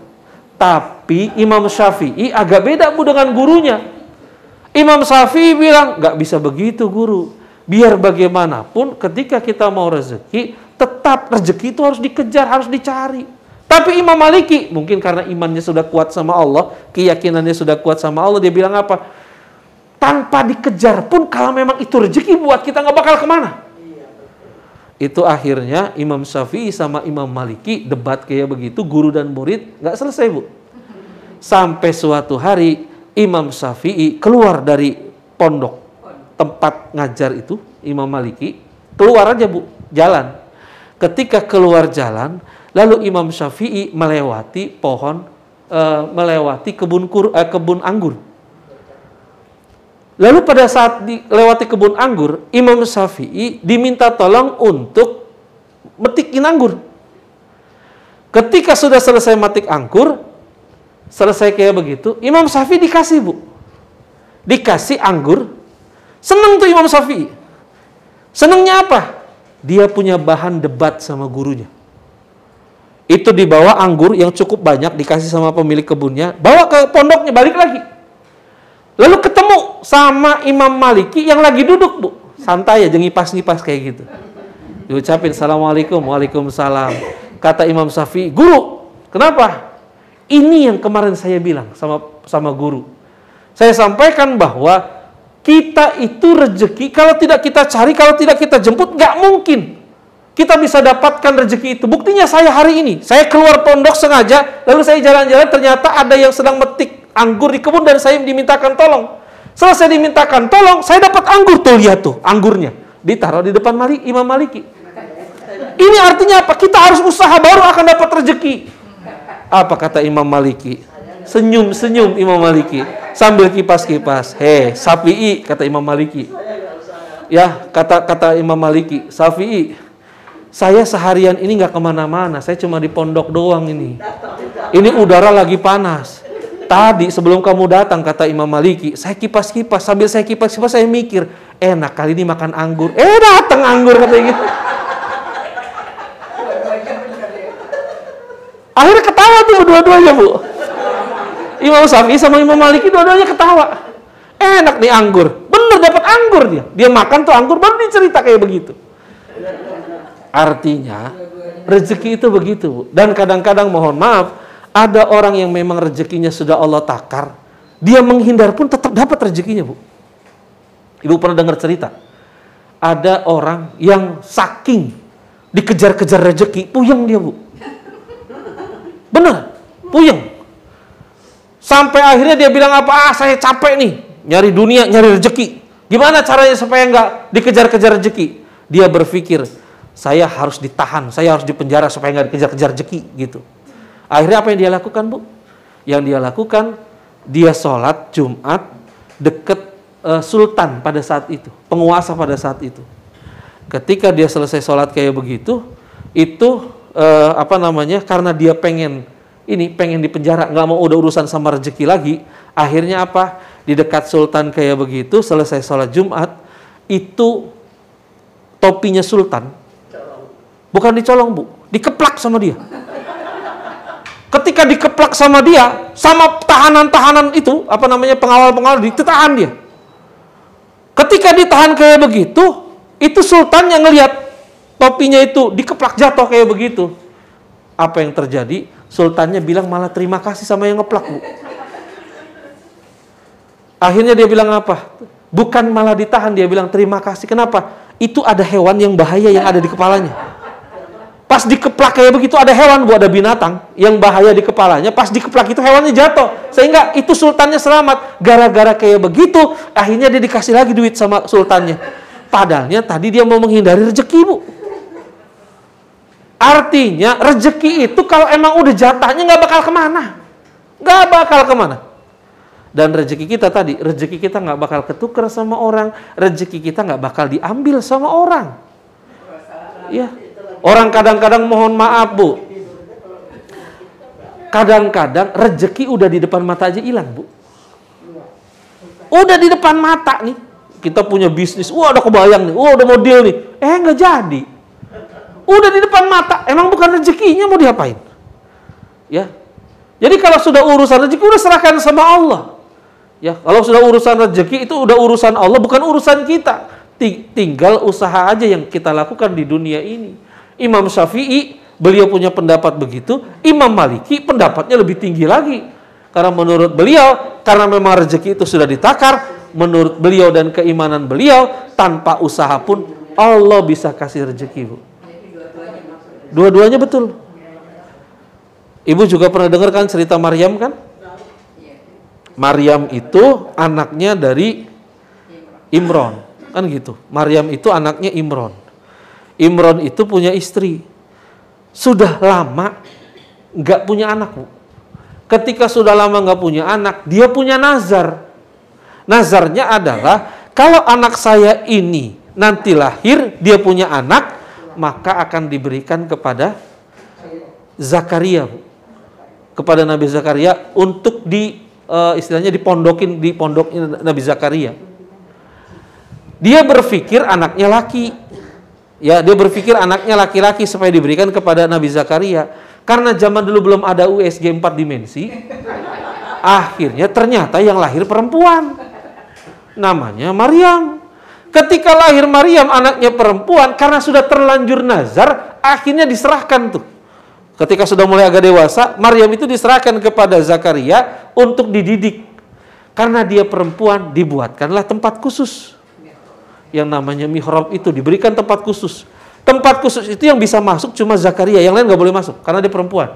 Tapi Imam Syafi'i agak beda, Bu, dengan gurunya. Imam Syafi'i bilang, nggak bisa begitu, guru. Biar bagaimanapun ketika kita mau rezeki, tetap rezeki itu harus dikejar, harus dicari. Tapi Imam Maliki, mungkin karena imannya sudah kuat sama Allah, keyakinannya sudah kuat sama Allah, dia bilang apa? Tanpa dikejar pun, kalau memang itu rezeki buat kita, nggak bakal kemana. Itu akhirnya Imam Syafi'i sama Imam Maliki debat kayak begitu, guru dan murid, nggak selesai, Bu. Sampai suatu hari Imam Syafi'i keluar dari pondok tempat ngajar itu, Imam Maliki keluar aja, Bu, jalan. Ketika keluar jalan, lalu Imam Syafi'i melewati melewati kebun anggur. Lalu pada saat dilewati kebun anggur, Imam Syafi'i diminta tolong untuk metikin anggur. Ketika sudah selesai metik anggur, selesai kayak begitu, Imam Syafi'i dikasih, Bu. Dikasih anggur. Seneng tuh Imam Syafi'i. Senengnya apa? Dia punya bahan debat sama gurunya. Itu dibawa anggur yang cukup banyak, dikasih sama pemilik kebunnya, bawa ke pondoknya, balik lagi. Lalu ketemu sama Imam Maliki yang lagi duduk, Bu. Santai aja, ngipas-ngipas kayak gitu. Diucapin Assalamualaikum, Waalaikumsalam. Kata Imam Syafi'i, guru, kenapa? Ini yang kemarin saya bilang sama guru. Saya sampaikan bahwa kita itu rezeki, kalau tidak kita cari, kalau tidak kita jemput, nggak mungkin kita bisa dapatkan rezeki itu. Buktinya saya hari ini, saya keluar pondok sengaja, lalu saya jalan-jalan, ternyata ada yang sedang metik anggur di kebun dan saya dimintakan tolong. Selesai dimintakan tolong, saya dapat anggur tuh, lihat tuh, anggurnya ditaruh di depan Imam Maliki. Ini artinya apa? Kita harus usaha baru akan dapat rezeki. Apa kata Imam Maliki? Senyum-senyum Imam Maliki sambil kipas-kipas. Hei, Syafi'i, kata Imam Maliki. Ya, kata Imam Maliki, Syafi'i, saya seharian ini nggak kemana-mana, saya cuma di pondok doang ini. Ini udara lagi panas. Tadi sebelum kamu datang, kata Imam Maliki, saya kipas-kipas. Sambil saya kipas-kipas, saya mikir, enak kali ini makan anggur. Datang anggur, katanya gitu. Akhirnya ketawa tuh dua-duanya, Bu. Imam Syafi'i sama Imam Maliki dua-duanya ketawa. Enak nih anggur. Bener dapat anggur dia. Dia makan tuh anggur, baru dicerita kayak begitu. Artinya, rezeki itu begitu, Bu. Dan kadang-kadang mohon maaf, ada orang yang memang rezekinya sudah Allah takar, dia menghindar pun tetap dapat rezekinya, Bu. Ibu pernah dengar cerita? Ada orang yang saking dikejar-kejar rezeki, puyeng dia, Bu. Bener, puyeng. Sampai akhirnya dia bilang apa? Saya capek nih, nyari dunia, nyari rezeki. Gimana caranya supaya nggak dikejar-kejar rezeki? Dia berpikir, saya harus ditahan, saya harus dipenjara supaya nggak dikejar-kejar rezeki, gitu. Akhirnya apa yang dia lakukan, Bu? Yang dia lakukan, dia sholat Jumat deket sultan pada saat itu, penguasa pada saat itu. Ketika dia selesai sholat kayak begitu, itu karena dia pengen dipenjara, nggak mau udah urusan sama rezeki lagi. Akhirnya apa? Di dekat sultan kayak begitu, selesai sholat Jumat, itu topinya sultan, bukan dicolong, Bu, dikeplak sama dia. Ketika dikeplak sama dia, sama tahanan-tahanan itu, pengawal-pengawal, ditahan dia. Ketika ditahan kayak begitu, itu sultan yang ngelihat topinya itu dikeplak jatuh kayak begitu. Apa yang terjadi? Sultannya bilang malah terima kasih sama yang ngeplak, Bu. Akhirnya dia bilang apa? Bukan malah ditahan, dia bilang terima kasih. Kenapa? Itu ada hewan yang bahaya yang ada di kepalanya. Pas dikeplak kayak begitu, ada hewan, ada binatang yang bahaya di kepalanya. Pas dikeplak itu hewannya jatuh, sehingga itu sultannya selamat. Gara-gara kayak begitu, akhirnya dia dikasih lagi duit sama sultannya. Padahalnya tadi dia mau menghindari rezeki, Bu. Artinya rezeki itu kalau emang udah jatahnya nggak bakal kemana, nggak bakal kemana. Dan rezeki kita tadi, rezeki kita nggak bakal ketukar sama orang, rezeki kita nggak bakal diambil sama orang. Ya, orang kadang-kadang mohon maaf, Bu. Kadang-kadang rezeki udah di depan mata aja hilang, Bu. Udah di depan mata nih, kita punya bisnis, ada kebayang nih, ada model nih, nggak jadi. Udah di depan mata, emang bukan rezekinya mau diapain? Ya, jadi kalau sudah urusan rezeki udah serahkan sama Allah. Ya, kalau sudah urusan rezeki itu udah urusan Allah, bukan urusan kita. Tinggal usaha aja yang kita lakukan di dunia ini. Imam Syafi'i, beliau punya pendapat begitu. Imam Maliki pendapatnya lebih tinggi lagi. Karena menurut beliau, karena memang rezeki itu sudah ditakar, menurut beliau dan keimanan beliau, tanpa usaha pun Allah bisa kasih rezeki, Bu. Dua-duanya betul. Ibu juga pernah dengar kan cerita Maryam kan? Maryam itu anaknya dari Imron, kan gitu. Maryam itu anaknya Imron. Imron itu punya istri. Sudah lama nggak punya anak, Bu. Ketika sudah lama nggak punya anak, dia punya nazar. Nazarnya adalah kalau anak saya ini nanti lahir, dia punya anak, maka akan diberikan kepada Zakaria, Bu. Kepada Nabi Zakaria untuk istilahnya dipondokin Nabi Zakaria. Dia berpikir anaknya laki. Ya, dia berpikir anaknya laki-laki supaya diberikan kepada Nabi Zakaria. Karena zaman dulu belum ada USG 4 dimensi. Akhirnya ternyata yang lahir perempuan. Namanya Maryam. Ketika lahir Maryam anaknya perempuan, karena sudah terlanjur nazar, akhirnya diserahkan tuh. Ketika sudah mulai agak dewasa, Maryam itu diserahkan kepada Zakaria untuk dididik. Karena dia perempuan, dibuatkanlah tempat khusus. Yang namanya mihrab itu diberikan tempat khusus. Tempat khusus itu yang bisa masuk cuma Zakaria, yang lain nggak boleh masuk karena dia perempuan.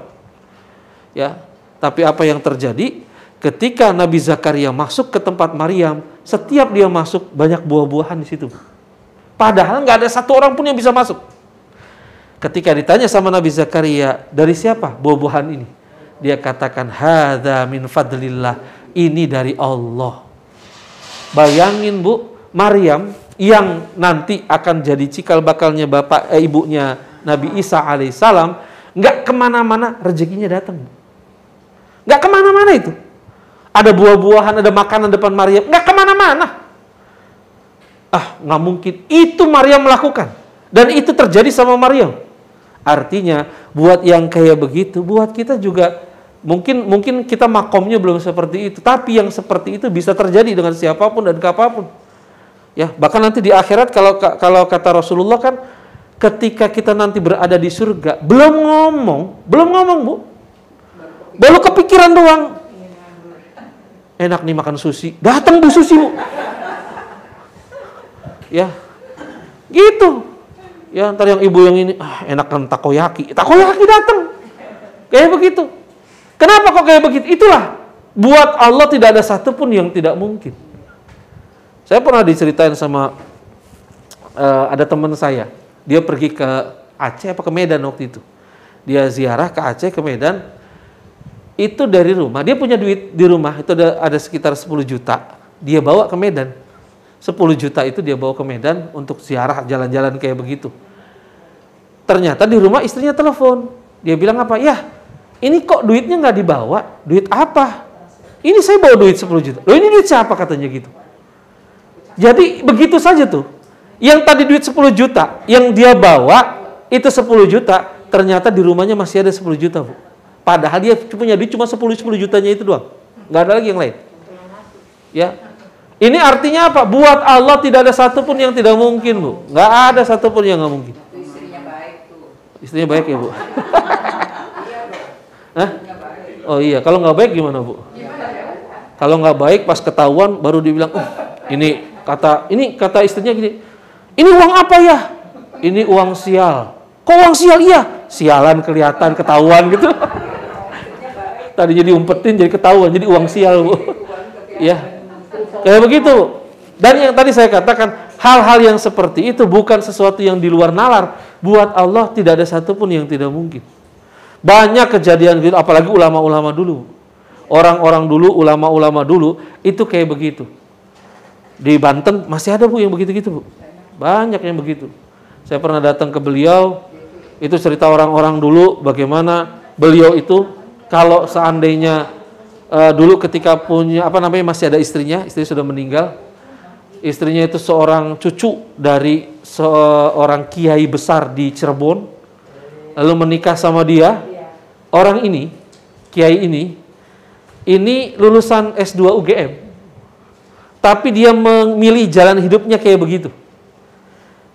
Ya, tapi apa yang terjadi? Ketika Nabi Zakaria masuk ke tempat Maryam, setiap dia masuk banyak buah-buahan di situ. Padahal nggak ada satu orang pun yang bisa masuk. Ketika ditanya sama Nabi Zakaria, dari siapa buah-buahan ini? Dia katakan, hadza min fadlillah, ini dari Allah. Bayangin, Bu, Maryam yang nanti akan jadi cikal bakalnya ibunya Nabi Isa alaihissalam, nggak kemana-mana, rezekinya datang. Nggak kemana-mana itu. Ada buah-buahan, ada makanan depan Maryam, nggak kemana-mana. Nggak mungkin. Itu Maryam melakukan. Dan itu terjadi sama Maryam. Artinya, buat yang kayak begitu, buat kita juga, mungkin kita makomnya belum seperti itu. Tapi yang seperti itu bisa terjadi dengan siapapun dan kapanpun. Ya, bahkan nanti di akhirat, kalau kata Rasulullah kan, ketika kita nanti berada di surga, belum ngomong, Bu. Baru kepikiran doang. Enak nih makan sushi. Datang Bu sushi, Bu. Ya. Gitu. Ya, ntar yang ibu yang ini, enakan takoyaki. Takoyaki datang. Kayak begitu. Kenapa kok kayak begitu? Itulah. Buat Allah tidak ada satupun yang tidak mungkin. Saya pernah diceritain sama ada teman saya. Dia pergi ke Aceh apa ke Medan waktu itu. Dia ziarah ke Aceh, ke Medan. Itu dari rumah. Dia punya duit di rumah. Itu ada sekitar 10 juta. Dia bawa ke Medan. 10 juta itu dia bawa ke Medan untuk ziarah, jalan-jalan kayak begitu. Ternyata di rumah istrinya telepon. Dia bilang apa? Ya, ini kok duitnya nggak dibawa? Duit apa? Ini saya bawa duit 10 juta. Loh, ini duit siapa katanya gitu. Jadi begitu saja tuh. Yang tadi duit 10 juta, yang dia bawa itu 10 juta, ternyata di rumahnya masih ada 10 juta, Bu. Padahal dia punya duit cuma 10 jutanya itu doang. Nggak ada lagi yang lain. Ya. Ini artinya apa? Buat Allah tidak ada satupun yang tidak mungkin, Bu. Nggak ada satupun yang nggak mungkin. Istrinya baik tuh. Istrinya baik ya, Bu? Hah? Oh iya, kalau nggak baik gimana, Bu? Kalau nggak baik pas ketahuan baru dibilang, oh, ini kata istrinya gini, ini uang apa ya? Ini uang sial. Kok uang sial? Iya, sialan kelihatan ketahuan gitu. Tadi jadi umpetin jadi ketahuan, jadi uang sial, Bu. Ya, kayak begitu. Dan yang tadi saya katakan, hal-hal yang seperti itu bukan sesuatu yang di luar nalar. Buat Allah tidak ada satupun yang tidak mungkin. Banyak kejadian gitu, apalagi ulama-ulama dulu. Orang-orang dulu, ulama-ulama dulu, itu kayak begitu. Di Banten masih ada, Bu, yang begitu-gitu, Bu. Banyak yang begitu. Saya pernah datang ke beliau, itu cerita orang-orang dulu, bagaimana beliau itu, kalau seandainya dulu ketika punya, masih ada istrinya, istri sudah meninggal. Istrinya itu seorang cucu dari seorang kiai besar di Cirebon, lalu menikah sama dia. Orang ini, kiai ini lulusan S2 UGM, tapi dia memilih jalan hidupnya kayak begitu.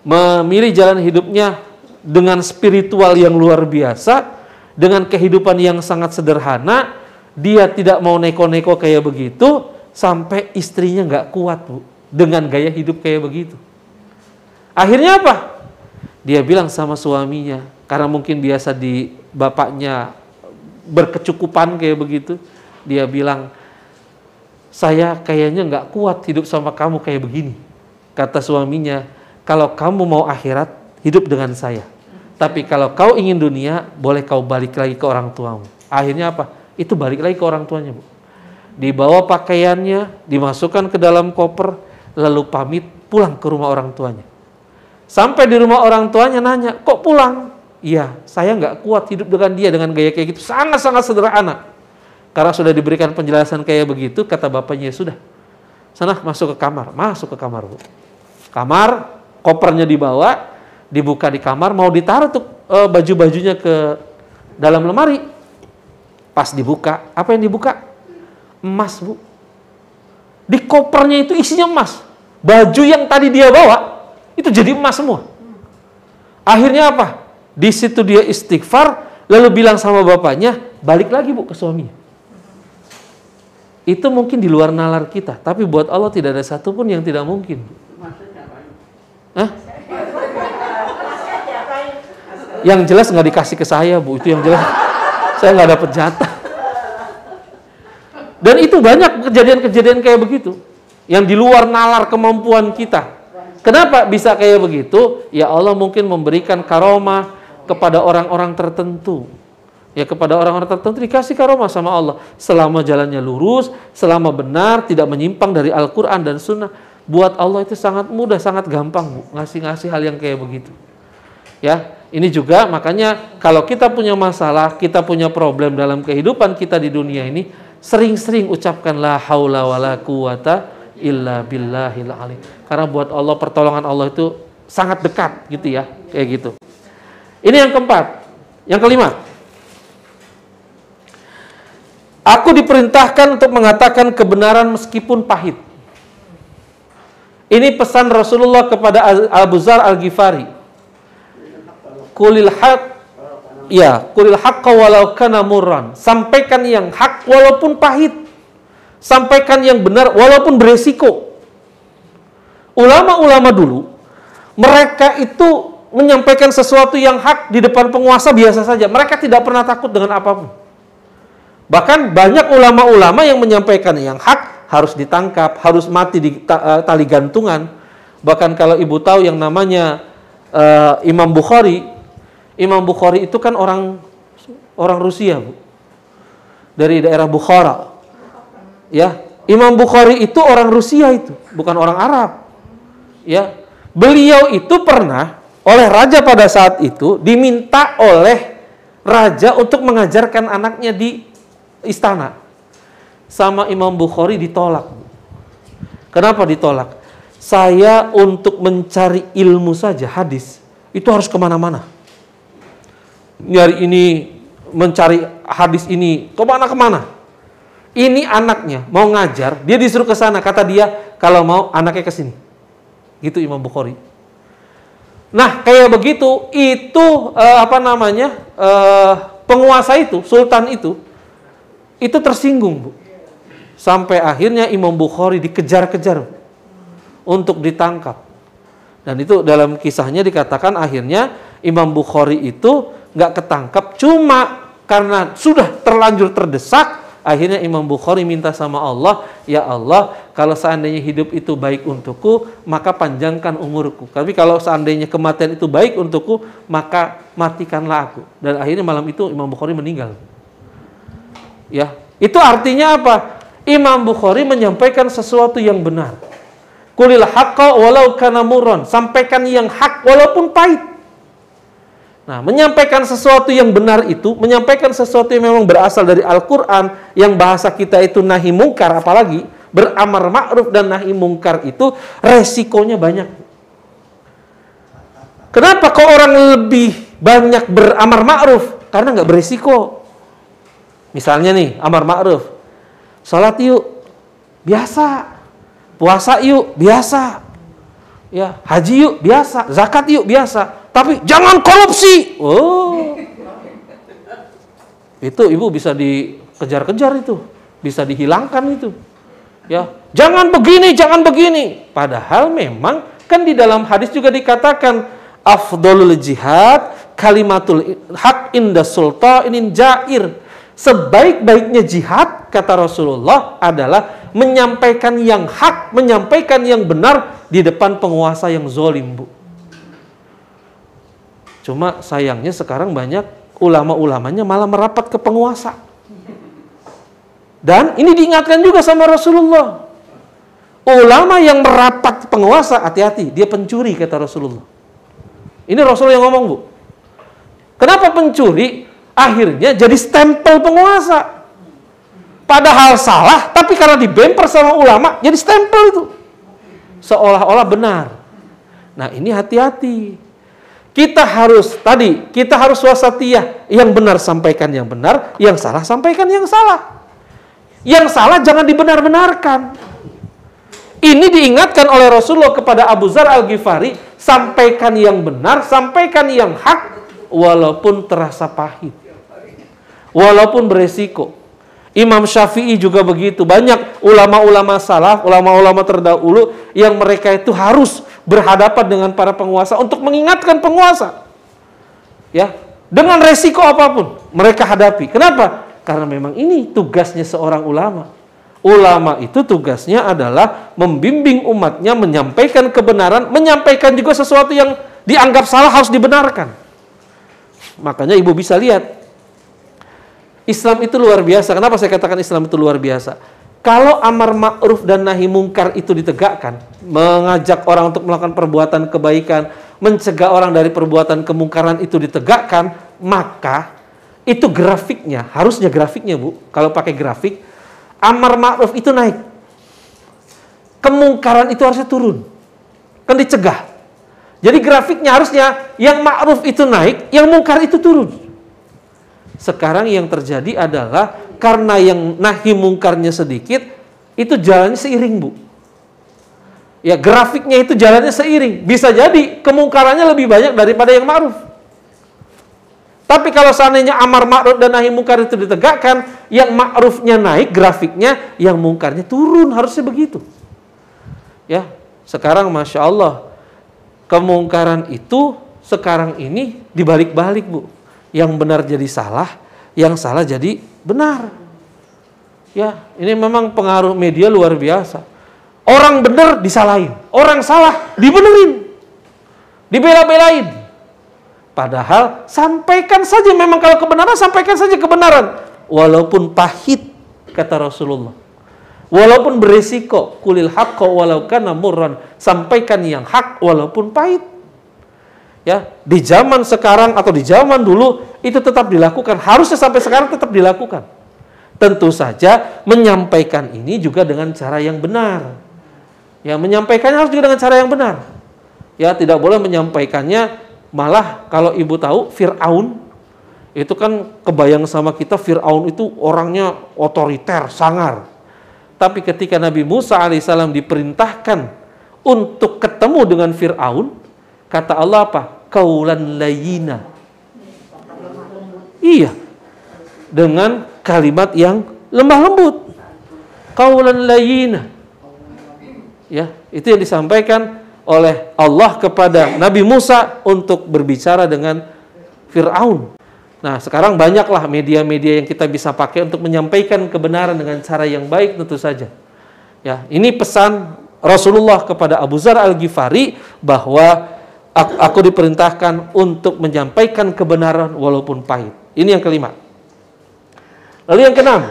Memilih jalan hidupnya dengan spiritual yang luar biasa, dengan kehidupan yang sangat sederhana. Dia tidak mau neko-neko kayak begitu, sampai istrinya nggak kuat, Bu, dengan gaya hidup kayak begitu. Akhirnya apa? Dia bilang sama suaminya, karena mungkin biasa di bapaknya berkecukupan kayak begitu, dia bilang, saya kayaknya nggak kuat hidup sama kamu kayak begini. Kata suaminya, kalau kamu mau akhirat, hidup dengan saya. Tapi kalau kau ingin dunia, boleh kau balik lagi ke orang tuamu. Akhirnya apa? Itu balik lagi ke orang tuanya, Bu. Dibawa pakaiannya, dimasukkan ke dalam koper, lalu pamit pulang ke rumah orang tuanya. Sampai di rumah orang tuanya nanya, kok pulang? Iya, saya nggak kuat hidup dengan dia, dengan gaya kayak gitu. Sangat-sangat sederhana. Karena sudah diberikan penjelasan kayak begitu, kata bapaknya, sudah, sana masuk ke kamar. Masuk ke kamar, Bu. Kamar, kopernya dibawa, dibuka di kamar, mau ditaruh tuh baju-bajunya ke dalam lemari. Pas dibuka, apa yang dibuka? Emas, Bu. Di kopernya itu isinya emas. Baju yang tadi dia bawa, itu jadi emas semua. Akhirnya apa? Di situ dia istighfar, lalu bilang sama bapaknya, balik lagi, Bu, ke suaminya. Itu mungkin di luar nalar kita, tapi buat Allah tidak ada satupun yang tidak mungkin. Hah? Yang jelas nggak dikasih ke saya, Bu, itu yang jelas. Saya nggak dapat jatah. Dan itu banyak kejadian-kejadian kayak begitu, yang di luar nalar kemampuan kita. Kenapa bisa kayak begitu? Ya Allah mungkin memberikan karomah kepada orang-orang tertentu. Ya, kepada orang-orang tertentu dikasih karomah sama Allah. Selama jalannya lurus, selama benar, tidak menyimpang dari Al-Quran dan Sunnah. Buat Allah itu sangat mudah, sangat gampang, Bu, ngasih-ngasih hal yang kayak begitu. Ya, ini juga makanya kalau kita punya masalah, kita punya problem dalam kehidupan kita di dunia ini, sering-sering ucapkan la haula wala quwata illa billahil alim. Karena buat Allah pertolongan Allah itu sangat dekat gitu ya, kayak gitu. Ini yang keempat. Yang kelima, aku diperintahkan untuk mengatakan kebenaran meskipun pahit. Ini pesan Rasulullah kepada Abu Dzar Al-Ghifari. Qulil haqqa walau kana murran. Sampaikan yang hak walaupun pahit. Sampaikan yang benar walaupun beresiko. Ulama-ulama dulu, mereka itu menyampaikan sesuatu yang hak di depan penguasa biasa saja. Mereka tidak pernah takut dengan apapun. Bahkan banyak ulama-ulama yang menyampaikan yang hak harus ditangkap, harus mati di tali gantungan. Bahkan kalau ibu tahu yang namanya Imam Bukhari itu kan orang Rusia, Bu. Dari daerah Bukhara. Ya, Imam Bukhari itu orang Rusia itu, bukan orang Arab. Ya, beliau itu pernah oleh raja pada saat itu diminta oleh raja untuk mengajarkan anaknya di istana. Sama Imam Bukhari ditolak. Kenapa ditolak? Saya untuk mencari ilmu saja, hadis, itu harus kemana-mana. Nyari ini, mencari hadis ini, kemana-kemana. Ini anaknya mau ngajar, dia disuruh ke sana. Kata dia, kalau mau anaknya ke sini. Gitu Imam Bukhari. Nah, kayak begitu, itu penguasa itu, sultan itu tersinggung, Bu. Sampai akhirnya Imam Bukhari dikejar-kejar untuk ditangkap. Dan itu dalam kisahnya dikatakan akhirnya Imam Bukhari itu nggak ketangkap cuma karena sudah terlanjur terdesak. Akhirnya Imam Bukhari minta sama Allah, ya Allah, kalau seandainya hidup itu baik untukku, maka panjangkan umurku. Tapi kalau seandainya kematian itu baik untukku, maka matikanlah aku. Dan akhirnya malam itu Imam Bukhari meninggal. Ya, itu artinya apa? Imam Bukhari menyampaikan sesuatu yang benar. Qulil haqqa walau kana murran. Sampaikan yang hak walaupun pahit. Nah, menyampaikan sesuatu yang benar itu, menyampaikan sesuatu yang memang berasal dari Al-Quran, yang bahasa kita itu nahi mungkar, apalagi beramar ma'ruf dan nahi mungkar itu resikonya banyak. Kenapa kok orang lebih banyak beramar ma'ruf? Karena nggak beresiko. Misalnya nih, amar ma'ruf. Salat yuk, biasa. Puasa yuk, biasa. Ya, haji yuk, biasa. Zakat yuk, biasa. Tapi jangan korupsi. Oh. Itu ibu bisa dikejar-kejar itu. Bisa dihilangkan itu. Ya, jangan begini, jangan begini. Padahal memang kan di dalam hadis juga dikatakan afdhalul jihad kalimatul haq inda sultanin jair. Sebaik-baiknya jihad kata Rasulullah adalah menyampaikan yang hak, menyampaikan yang benar di depan penguasa yang zalim, Bu. Cuma sayangnya sekarang banyak ulama-ulamanya malah merapat ke penguasa. Dan ini diingatkan juga sama Rasulullah. Ulama yang merapat ke penguasa, hati-hati, dia pencuri kata Rasulullah. Ini Rasul yang ngomong, Bu. Kenapa pencuri? Akhirnya jadi stempel penguasa. Padahal salah, tapi karena dibemper sama ulama, jadi stempel itu. Seolah-olah benar. Nah, ini hati-hati. Kita harus wasatiyah, yang benar sampaikan yang benar, yang salah sampaikan yang salah. Yang salah jangan dibenar-benarkan. Ini diingatkan oleh Rasulullah kepada Abu Dzar Al-Ghifari, sampaikan yang benar, sampaikan yang hak, walaupun terasa pahit, walaupun beresiko. Imam Syafi'i juga begitu. Banyak ulama-ulama salaf, ulama-ulama terdahulu yang mereka itu harus berhadapan dengan para penguasa untuk mengingatkan penguasa. Ya, dengan resiko apapun mereka hadapi. Kenapa? Karena memang ini tugasnya seorang ulama. Ulama itu tugasnya adalah membimbing umatnya, menyampaikan kebenaran, menyampaikan juga sesuatu yang dianggap salah harus dibenarkan. Makanya ibu bisa lihat Islam itu luar biasa. Kenapa saya katakan Islam itu luar biasa? Kalau amar ma'ruf dan nahi mungkar itu ditegakkan, mengajak orang untuk melakukan perbuatan kebaikan, mencegah orang dari perbuatan kemungkaran itu ditegakkan, maka itu grafiknya, harusnya grafiknya, Bu, kalau pakai grafik, amar ma'ruf itu naik. Kemungkaran itu harusnya turun. Kan dicegah. Jadi grafiknya harusnya yang ma'ruf itu naik, yang mungkar itu turun. Sekarang yang terjadi adalah karena yang nahi mungkarnya sedikit, itu jalannya seiring, Bu. Ya, grafiknya itu jalannya seiring. Bisa jadi kemungkarannya lebih banyak daripada yang ma'ruf. Tapi kalau seandainya amar ma'ruf dan nahi mungkar itu ditegakkan, yang ma'rufnya naik grafiknya, yang mungkarnya turun, harusnya begitu. Ya, sekarang Masya Allah, kemungkaran itu sekarang ini dibalik-balik, Bu. Yang benar jadi salah, yang salah jadi benar. Ya, ini memang pengaruh media luar biasa. Orang benar disalahin, orang salah dibenerin, dibela-belain. Padahal sampaikan saja, memang kalau kebenaran sampaikan saja kebenaran, walaupun pahit kata Rasulullah. Walaupun berisiko, qulil haqqa walau kana murran, sampaikan yang hak walaupun pahit. Ya, di zaman sekarang atau di zaman dulu itu tetap dilakukan, harusnya sampai sekarang tetap dilakukan. Tentu saja menyampaikan ini juga dengan cara yang benar. Ya, menyampaikannya harus juga dengan cara yang benar. Ya, tidak boleh menyampaikannya malah kalau ibu tahu Fir'aun itu kan kebayang sama kita, Fir'aun itu orangnya otoriter, sangar. Tapi ketika Nabi Musa alaihissalam diperintahkan untuk ketemu dengan Fir'aun, kata Allah apa? Qaulan layyina. Iya. Dengan kalimat yang lemah lembut. qaulan layyina. Ya, itu yang disampaikan oleh Allah kepada Nabi Musa untuk berbicara dengan Fir'aun. Nah, sekarang banyaklah media-media yang kita bisa pakai untuk menyampaikan kebenaran dengan cara yang baik tentu saja. Ya, ini pesan Rasulullah kepada Abu Dzar Al-Ghifari bahwa aku diperintahkan untuk menyampaikan kebenaran walaupun pahit. Ini yang kelima. Lalu yang keenam.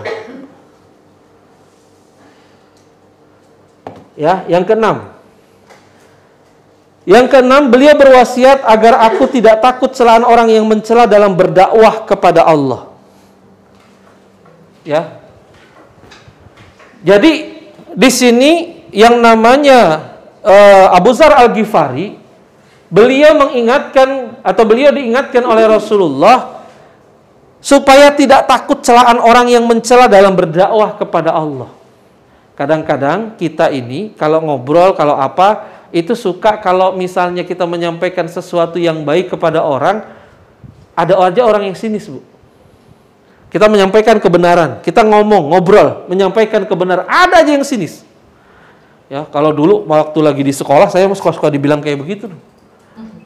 Ya, yang keenam. Yang keenam, beliau berwasiat agar aku tidak takut celaan orang yang mencela dalam berdakwah kepada Allah. Ya. Jadi di sini yang namanya Abu Dzar Al-Ghifari, beliau mengingatkan atau beliau diingatkan oleh Rasulullah supaya tidak takut celaan orang yang mencela dalam berdakwah kepada Allah. Kadang-kadang kita ini kalau ngobrol, kalau apa, itu suka kalau misalnya kita menyampaikan sesuatu yang baik kepada orang, ada aja orang yang sinis, Bu. Kita menyampaikan kebenaran, kita ngobrol, menyampaikan kebenaran, ada aja yang sinis. Ya, kalau dulu waktu lagi di sekolah, saya suka dibilang kayak begitu.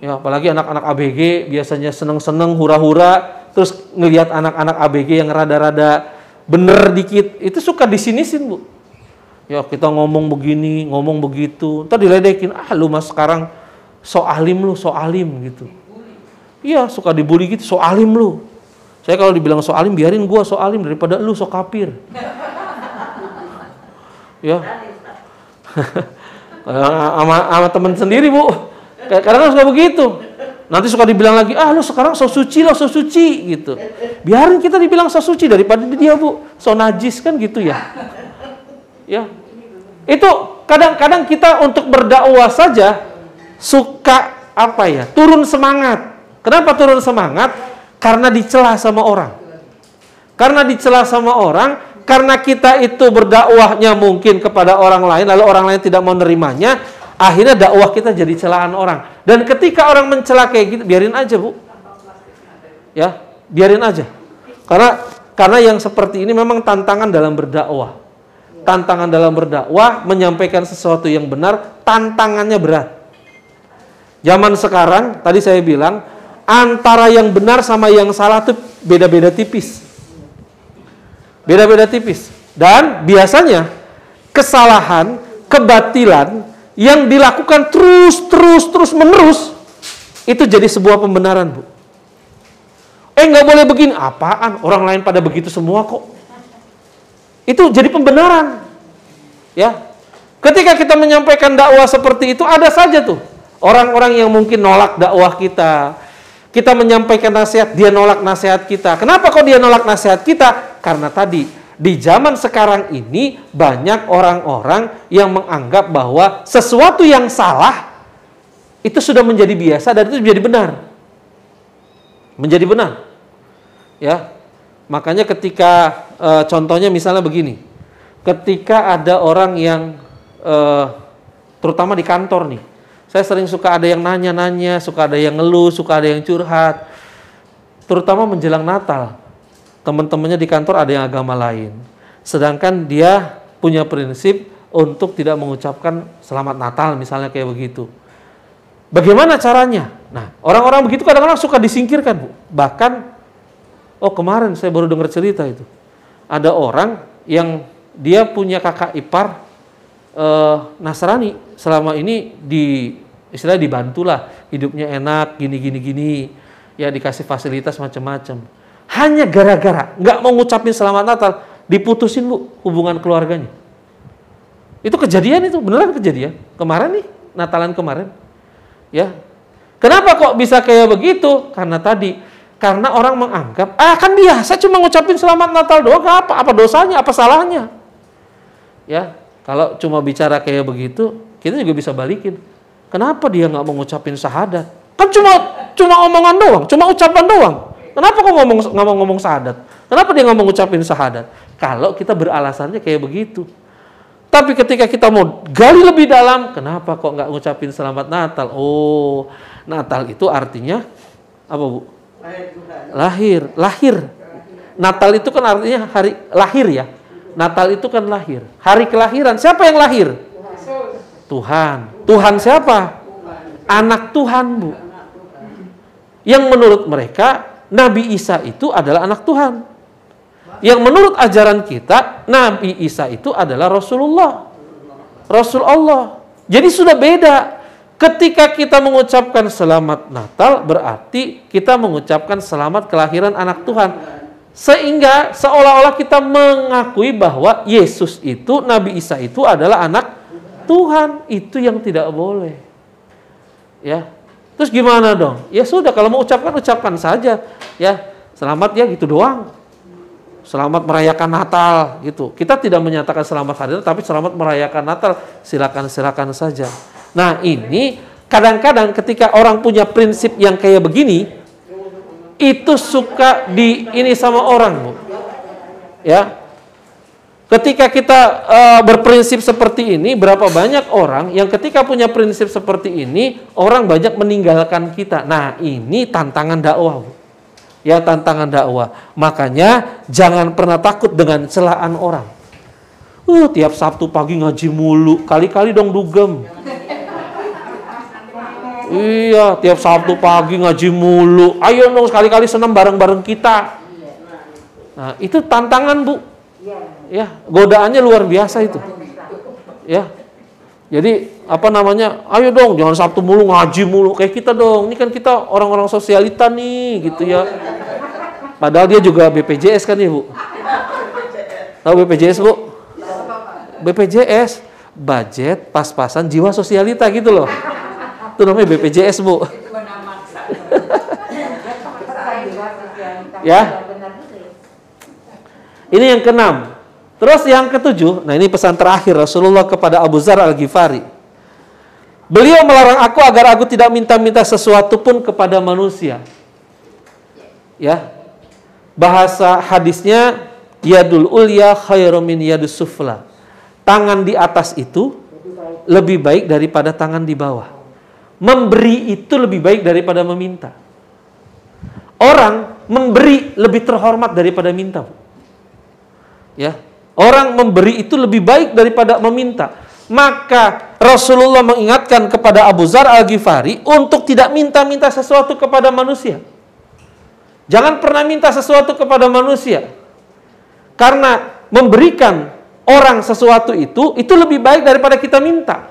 Ya, apalagi anak-anak ABG biasanya seneng-seneng, hura-hura, terus ngelihat anak-anak ABG yang rada-rada bener dikit, itu suka disinisin, Bu. Ya, kita ngomong begini, ngomong begitu, ntar diledekin, lu mas sekarang so alim lu, so alim gitu. Iya, suka dibully gitu, so alim lu. Saya kalau dibilang so alim, biarin gua so alim daripada lu so kafir. Ya. Sama teman sendiri, Bu. Kadang-kadang suka begitu. Nanti suka dibilang lagi, lu sekarang so suci lo, so suci gitu. Biarin kita dibilang so suci daripada dia, Bu, so najis kan gitu ya. Ya, itu kadang-kadang kita untuk berdakwah saja suka turun semangat. Kenapa turun semangat? Karena dicela sama orang. Karena dicela sama orang, karena kita itu berdakwahnya mungkin kepada orang lain, lalu orang lain tidak mau nerimanya, akhirnya dakwah kita jadi celaan orang. Dan ketika orang mencela kayak gitu, biarin aja, Bu. Ya, biarin aja. Karena yang seperti ini memang tantangan dalam berdakwah. Tantangan dalam berdakwah, menyampaikan sesuatu yang benar, tantangannya berat. Zaman sekarang, tadi saya bilang, antara yang benar sama yang salah itu beda-beda tipis. Beda-beda tipis. Dan biasanya, kesalahan, kebatilan, yang dilakukan terus menerus, itu jadi sebuah pembenaran, Bu. Nggak boleh begini. Apaan? Orang lain pada begitu semua kok. Itu jadi pembenaran. Ya. Ketika kita menyampaikan dakwah seperti itu, ada saja tuh orang-orang yang mungkin nolak dakwah kita. Kita menyampaikan nasihat, dia nolak nasihat kita. Kenapa kok dia nolak nasihat kita? Karena tadi di zaman sekarang ini banyak orang-orang yang menganggap bahwa sesuatu yang salah itu sudah menjadi biasa dan itu menjadi benar. Menjadi benar. Ya. Makanya ketika contohnya misalnya begini, ketika ada orang yang terutama di kantor nih, saya sering suka ada yang nanya-nanya, suka ada yang ngeluh, suka ada yang curhat, terutama menjelang Natal. Teman-temannya di kantor ada yang agama lain, sedangkan dia punya prinsip untuk tidak mengucapkan selamat Natal misalnya kayak begitu. Bagaimana caranya? Nah, orang-orang begitu kadang-kadang suka disingkirkan, Bu. Bahkan kemarin saya baru dengar cerita itu. Ada orang yang dia punya kakak ipar Nasrani. Selama ini istilahnya dibantulah, hidupnya enak, gini. Ya dikasih fasilitas macam-macam. Hanya gara-gara nggak mau ngucapin selamat Natal, diputusin, Bu, hubungan keluarganya. Itu kejadian, itu beneran kejadian. Kemarin nih, Natalan kemarin. Ya. Kenapa kok bisa kayak begitu? Karena orang menganggap, kan biasa cuma ngucapin selamat Natal doang, apa dosanya, apa salahnya? Ya, kalau cuma bicara kayak begitu, kita juga bisa balikin. Kenapa dia nggak mau ngucapin syahadat? Kan cuma omongan doang, cuma ucapan doang. Kenapa kok nggak mau ngomong syahadat? Kenapa dia nggak mau ngucapin syahadat? Kalau kita beralasannya kayak begitu. Tapi ketika kita mau gali lebih dalam, kenapa kok nggak ngucapin selamat Natal? Oh, Natal itu artinya apa, Bu? Lahir. Natal itu kan artinya hari lahir ya. Natal itu kan lahir. Hari kelahiran. Siapa yang lahir? Tuhan. Tuhan siapa? Anak Tuhan, Bu. Yang menurut mereka, Nabi Isa itu adalah anak Tuhan. Yang menurut ajaran kita, Nabi Isa itu adalah Rasulullah. Rasul Allah. Jadi sudah beda. Ketika kita mengucapkan selamat Natal, berarti kita mengucapkan selamat kelahiran anak Tuhan. Sehingga seolah-olah kita mengakui bahwa Yesus itu, Nabi Isa itu adalah anak Tuhan. Itu yang tidak boleh. Ya. Terus gimana dong? Ya sudah, kalau mau ucapkan saja. Ya, selamat ya gitu doang. Selamat merayakan Natal gitu. Kita tidak menyatakan selamat hari Natal, tapi selamat merayakan Natal. Silakan saja. Nah, ini kadang-kadang ketika orang punya prinsip yang kayak begini, itu suka ini sama orang, Bu. Ya. Ketika kita berprinsip seperti ini, berapa banyak orang yang ketika punya prinsip seperti ini, orang banyak meninggalkan kita. Nah, ini tantangan dakwah, Bu. Ya, tantangan dakwah. Makanya jangan pernah takut dengan celaan orang. Tiap Sabtu pagi ngaji mulu, kali-kali dong dugem. Iya, tiap Sabtu pagi ngaji mulu. Ayo dong sekali-kali senam bareng-bareng kita. Nah, itu tantangan, Bu. Ya, godaannya luar biasa itu. Ya. Jadi, ayo dong jangan Sabtu mulu ngaji mulu kayak kita dong. Ini kan kita orang-orang sosialita nih, gitu ya. Padahal dia juga BPJS kan ya, Bu? Tahu BPJS, Bu? BPJS, budget pas-pasan jiwa sosialita gitu loh. Itu namanya BPJS, Bu. Ya. Ini yang keenam. Terus yang ketujuh, nah ini pesan terakhir Rasulullah kepada Abu Dzar Al-Ghifari. Beliau melarang aku agar aku tidak minta-minta sesuatu pun kepada manusia. Ya. Bahasa hadisnya, yadul ulya khairum min yadus sufla. Tangan di atas itu lebih baik daripada tangan di bawah. Memberi itu lebih baik daripada meminta. Orang memberi lebih terhormat daripada minta. Ya. Orang memberi itu lebih baik daripada meminta. Maka Rasulullah mengingatkan kepada Abu Dzar Al-Ghifari untuk tidak minta-minta sesuatu kepada manusia. Jangan pernah minta sesuatu kepada manusia. Karena memberikan orang sesuatu itu lebih baik daripada kita minta.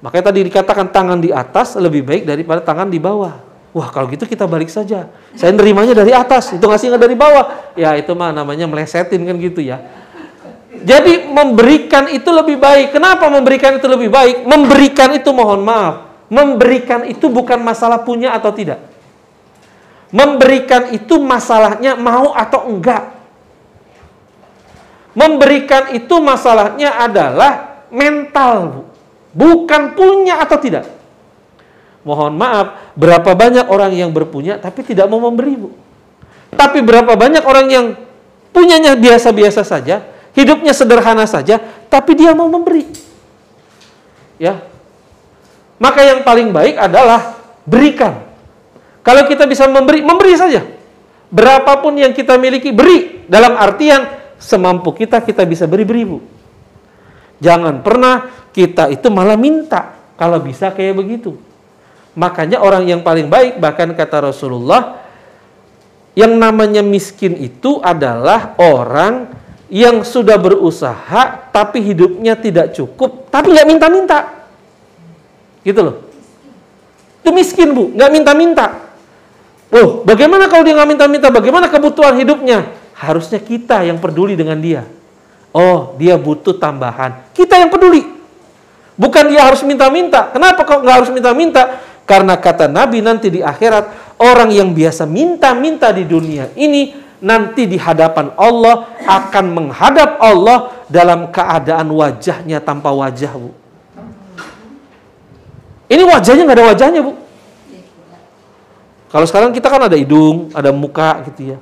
Makanya tadi dikatakan tangan di atas lebih baik daripada tangan di bawah. Wah, kalau gitu kita balik saja. Saya nerimanya dari atas, itu ngasih nggak dari bawah. Ya, itu mah namanya melesetin kan gitu ya. Jadi memberikan itu lebih baik. Kenapa memberikan itu lebih baik? Memberikan itu, mohon maaf, memberikan itu bukan masalah punya atau tidak. Memberikan itu masalahnya mau atau enggak. Memberikan itu masalahnya adalah mental, Bu. Bukan punya atau tidak. Mohon maaf, berapa banyak orang yang berpunya tapi tidak mau memberi, Bu. Tapi berapa banyak orang yang punyanya biasa-biasa saja, hidupnya sederhana saja, tapi dia mau memberi. Ya. Maka yang paling baik adalah berikan. Kalau kita bisa memberi, memberi saja. Berapapun yang kita miliki, beri. Dalam artian semampu kita bisa beri-beri, Bu. Jangan pernah kita itu malah minta. Kalau bisa kayak begitu. Makanya orang yang paling baik, bahkan kata Rasulullah, yang namanya miskin itu adalah orang yang sudah berusaha tapi hidupnya tidak cukup, tapi nggak minta-minta. Gitu loh. Itu miskin, Bu, nggak minta-minta. Oh, bagaimana kalau dia nggak minta-minta? Bagaimana kebutuhan hidupnya? Harusnya kita yang peduli dengan dia. Oh, dia butuh tambahan. Kita yang peduli. Bukan dia harus minta-minta. Kenapa kok nggak harus minta-minta? Karena kata Nabi nanti di akhirat, orang yang biasa minta-minta di dunia ini, nanti di hadapan Allah akan menghadap Allah dalam keadaan wajahnya tanpa wajah, Bu. Ini wajahnya nggak ada wajahnya, Bu. Kalau sekarang kita kan ada hidung, ada muka gitu ya.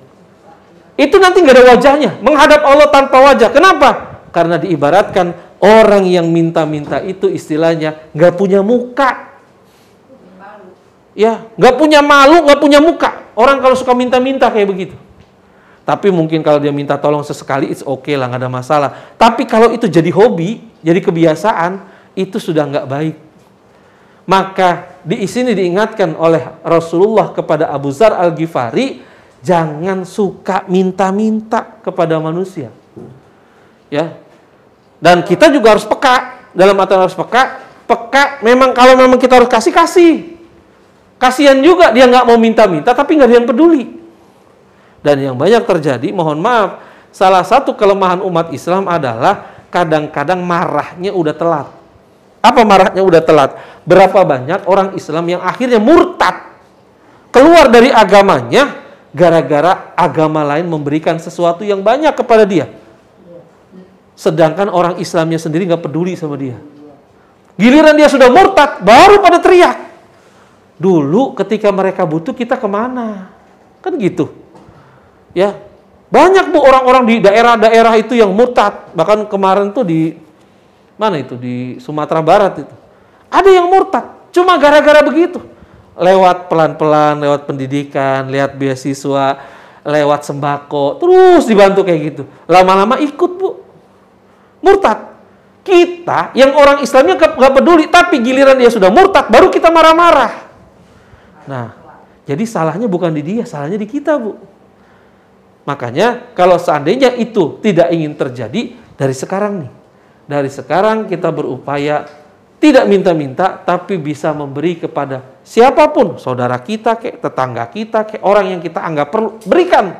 Itu nanti nggak ada wajahnya, menghadap Allah tanpa wajah. Kenapa? Karena diibaratkan orang yang minta-minta itu istilahnya nggak punya muka. Ya, nggak punya malu, nggak punya muka. Orang kalau suka minta-minta kayak begitu. Tapi mungkin kalau dia minta tolong sesekali, it's okay lah, nggak ada masalah. Tapi kalau itu jadi hobi, jadi kebiasaan, itu sudah nggak baik. Maka di sini diingatkan oleh Rasulullah kepada Abu Dzar Al-Ghifari, jangan suka minta-minta kepada manusia. Ya. Dan kita juga harus peka. Dalam artian harus peka. Peka memang kalau memang kita harus kasih. Kasihan juga dia nggak mau minta-minta, tapi nggak ada yang peduli. Dan yang banyak terjadi, mohon maaf, salah satu kelemahan umat Islam adalah kadang-kadang marahnya udah telat. Apa marahnya udah telat? Berapa banyak orang Islam yang akhirnya murtad, keluar dari agamanya, gara-gara agama lain memberikan sesuatu yang banyak kepada dia. Sedangkan orang Islamnya sendiri nggak peduli sama dia. Giliran dia sudah murtad, baru pada teriak. Dulu ketika mereka butuh, kita kemana? Kan gitu. Ya, banyak Bu orang-orang di daerah-daerah itu yang murtad. Bahkan kemarin tuh di mana itu, di Sumatera Barat itu. Ada yang murtad, cuma gara-gara begitu. Lewat pelan-pelan, lewat pendidikan, lihat beasiswa, lewat sembako, terus dibantu kayak gitu. Lama-lama ikut Bu, murtad. Kita yang orang Islamnya gak peduli, tapi giliran dia sudah murtad, baru kita marah-marah. Nah, jadi salahnya bukan di dia, salahnya di kita Bu. Makanya kalau seandainya itu tidak ingin terjadi, dari sekarang nih. Dari sekarang kita berupaya tidak minta-minta, tapi bisa memberi kepada siapapun, saudara kita, kayak tetangga kita, kayak orang yang kita anggap perlu, berikan.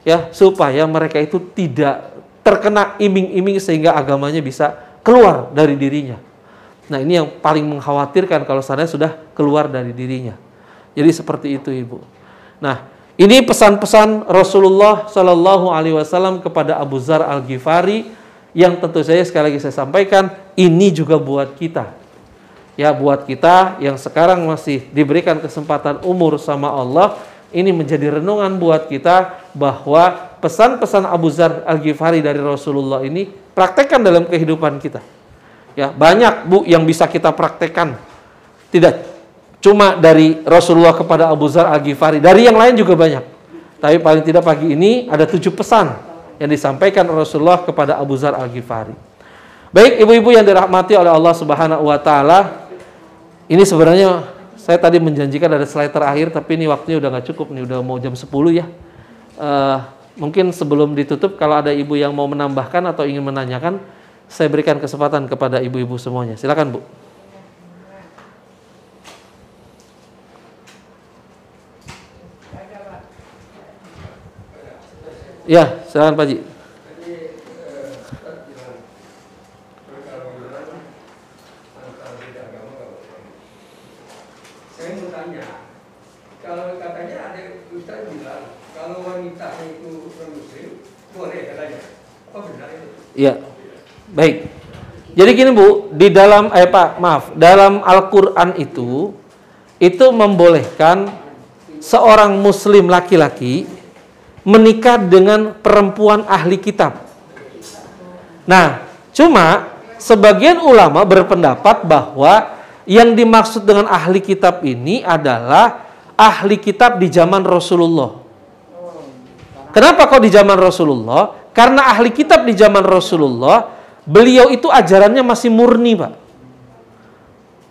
Ya, supaya mereka itu tidak terkena iming-iming sehingga agamanya bisa keluar dari dirinya. Nah, ini yang paling mengkhawatirkan kalau seandainya sudah keluar dari dirinya. Jadi seperti itu Ibu. Nah, ini pesan-pesan Rasulullah Shallallahu Alaihi Wasallam kepada Abu Dzar Al-Ghifari yang tentu saja sekali lagi saya sampaikan, ini juga buat kita. Ya, buat kita yang sekarang masih diberikan kesempatan umur sama Allah, ini menjadi renungan buat kita bahwa pesan-pesan Abu Dzar Al-Ghifari dari Rasulullah ini praktekkan dalam kehidupan kita. Ya, banyak Bu yang bisa kita praktekkan. Tidak cuma dari Rasulullah kepada Abu Dzar Al-Ghifari, dari yang lain juga banyak. Tapi paling tidak pagi ini ada 7 pesan yang disampaikan Rasulullah kepada Abu Dzar Al-Ghifari. Baik ibu-ibu yang dirahmati oleh Allah Subhanahu wa taala, ini sebenarnya saya tadi menjanjikan ada slide terakhir, tapi ini waktunya udah nggak cukup nih, udah mau jam 10 ya. Mungkin sebelum ditutup, kalau ada ibu yang mau menambahkan atau ingin menanyakan, saya berikan kesempatan kepada ibu-ibu semuanya. Silakan Bu. Ya, silakan Pak Ji. Saya mau tanya, kalau katanya ada Ustaz bilang kalau wanita itu muslim boleh katanya, apa benar itu? Iya, baik. Jadi gini Bu, di dalam dalam Al-Quran itu membolehkan seorang Muslim laki-laki menikah dengan perempuan ahli kitab. Nah, cuma sebagian ulama berpendapat bahwa yang dimaksud dengan ahli kitab ini adalah ahli kitab di zaman Rasulullah. Kenapa kok di zaman Rasulullah? Karena ahli kitab di zaman Rasulullah, beliau itu ajarannya masih murni, Pak.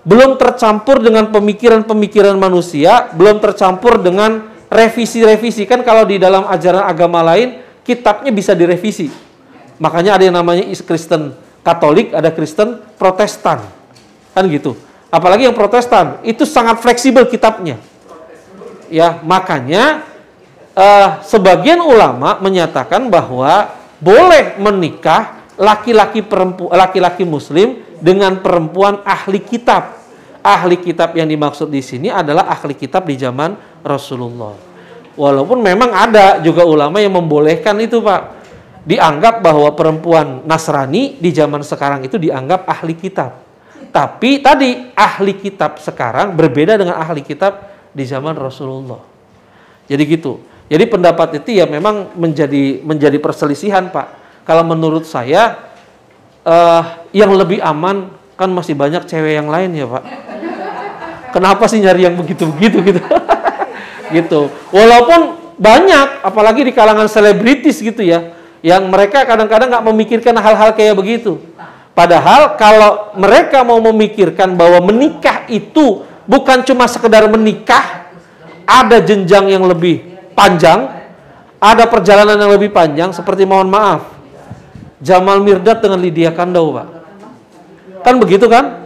Belum tercampur dengan pemikiran-pemikiran manusia, belum tercampur dengan revisi-revisi. Kan kalau di dalam ajaran agama lain, kitabnya bisa direvisi. Makanya ada yang namanya Kristen Katolik, ada Kristen Protestan. Kan gitu. Apalagi yang Protestan, itu sangat fleksibel kitabnya. Ya, makanya sebagian ulama menyatakan bahwa boleh menikah laki-laki muslim dengan perempuan ahli kitab. Ahli kitab yang dimaksud di sini adalah ahli kitab di zaman Rasulullah. Walaupun memang ada juga ulama yang membolehkan itu, Pak. Dianggap bahwa perempuan Nasrani di zaman sekarang itu dianggap ahli kitab. Tapi tadi ahli kitab sekarang berbeda dengan ahli kitab di zaman Rasulullah. Jadi gitu. Jadi pendapat itu ya memang menjadi perselisihan, Pak. Kalau menurut saya yang lebih aman kan masih banyak cewek yang lain ya, Pak. Kenapa sih nyari yang begitu-begitu gitu? Gitu. Walaupun banyak, apalagi di kalangan selebritis gitu ya, yang mereka kadang-kadang nggak memikirkan hal-hal kayak begitu. Padahal kalau mereka mau memikirkan bahwa menikah itu bukan cuma sekedar menikah, ada jenjang yang lebih panjang, ada perjalanan yang lebih panjang, seperti mohon maaf, Jamal Mirdad dengan Lydia Kandou, Pak. Kan begitu kan?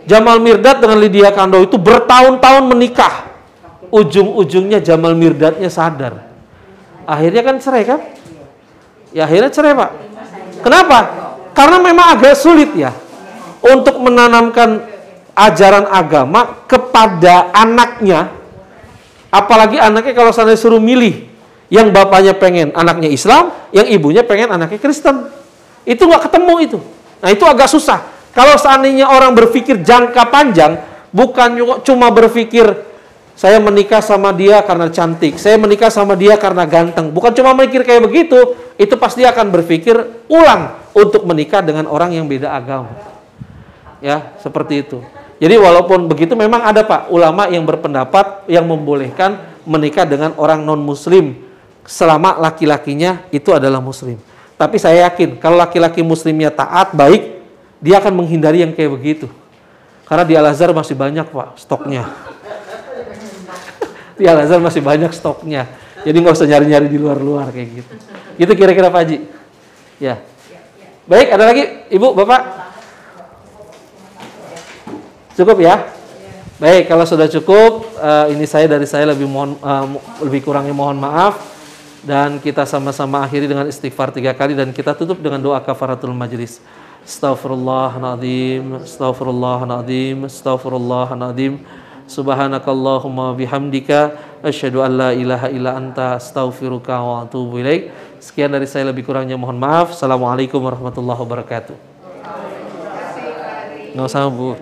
Jamal Mirdad dengan Lydia Kandou itu bertahun-tahun menikah. Ujung-ujungnya Jamal Mirdadnya sadar. Akhirnya kan cerai kan? Ya akhirnya cerai, Pak. Kenapa? Karena memang agak sulit ya untuk menanamkan ajaran agama kepada anaknya. Apalagi anaknya kalau saya suruh milih, yang bapaknya pengen anaknya Islam, yang ibunya pengen anaknya Kristen. Itu nggak ketemu itu. Nah itu agak susah. Kalau seandainya orang berpikir jangka panjang, bukan cuma berpikir saya menikah sama dia karena cantik, saya menikah sama dia karena ganteng. Bukan cuma mikir kayak begitu, itu pasti akan berpikir ulang untuk menikah dengan orang yang beda agama. Ya, seperti itu. Jadi walaupun begitu memang ada, Pak, ulama yang berpendapat yang membolehkan menikah dengan orang non-muslim selama laki-lakinya itu adalah muslim. Tapi saya yakin kalau laki-laki muslimnya taat, baik, dia akan menghindari yang kayak begitu. Karena di Al-Azhar masih banyak, Pak, stoknya. Di Al-Azhar masih banyak stoknya. Jadi nggak usah nyari-nyari di luar-luar kayak gitu. Gitu kira-kira Pak Haji. Ya. Baik, ada lagi Ibu, Bapak? Cukup ya? Baik, kalau sudah cukup, ini dari saya lebih kurangnya mohon maaf, dan kita sama-sama akhiri dengan istighfar 3 kali dan kita tutup dengan doa kafaratul majlis. Astaghfirullahaladzim, astaghfirullahaladzim, astaghfirullahaladzim. Subhanakallahumma bihamdika asyhadu an la ilaha illa anta astaghfiruka wa atubu ilaik. Sekian dari saya, lebih kurangnya mohon maaf. Assalamualaikum warahmatullahi wabarakatuh. Nggak usah, Bu.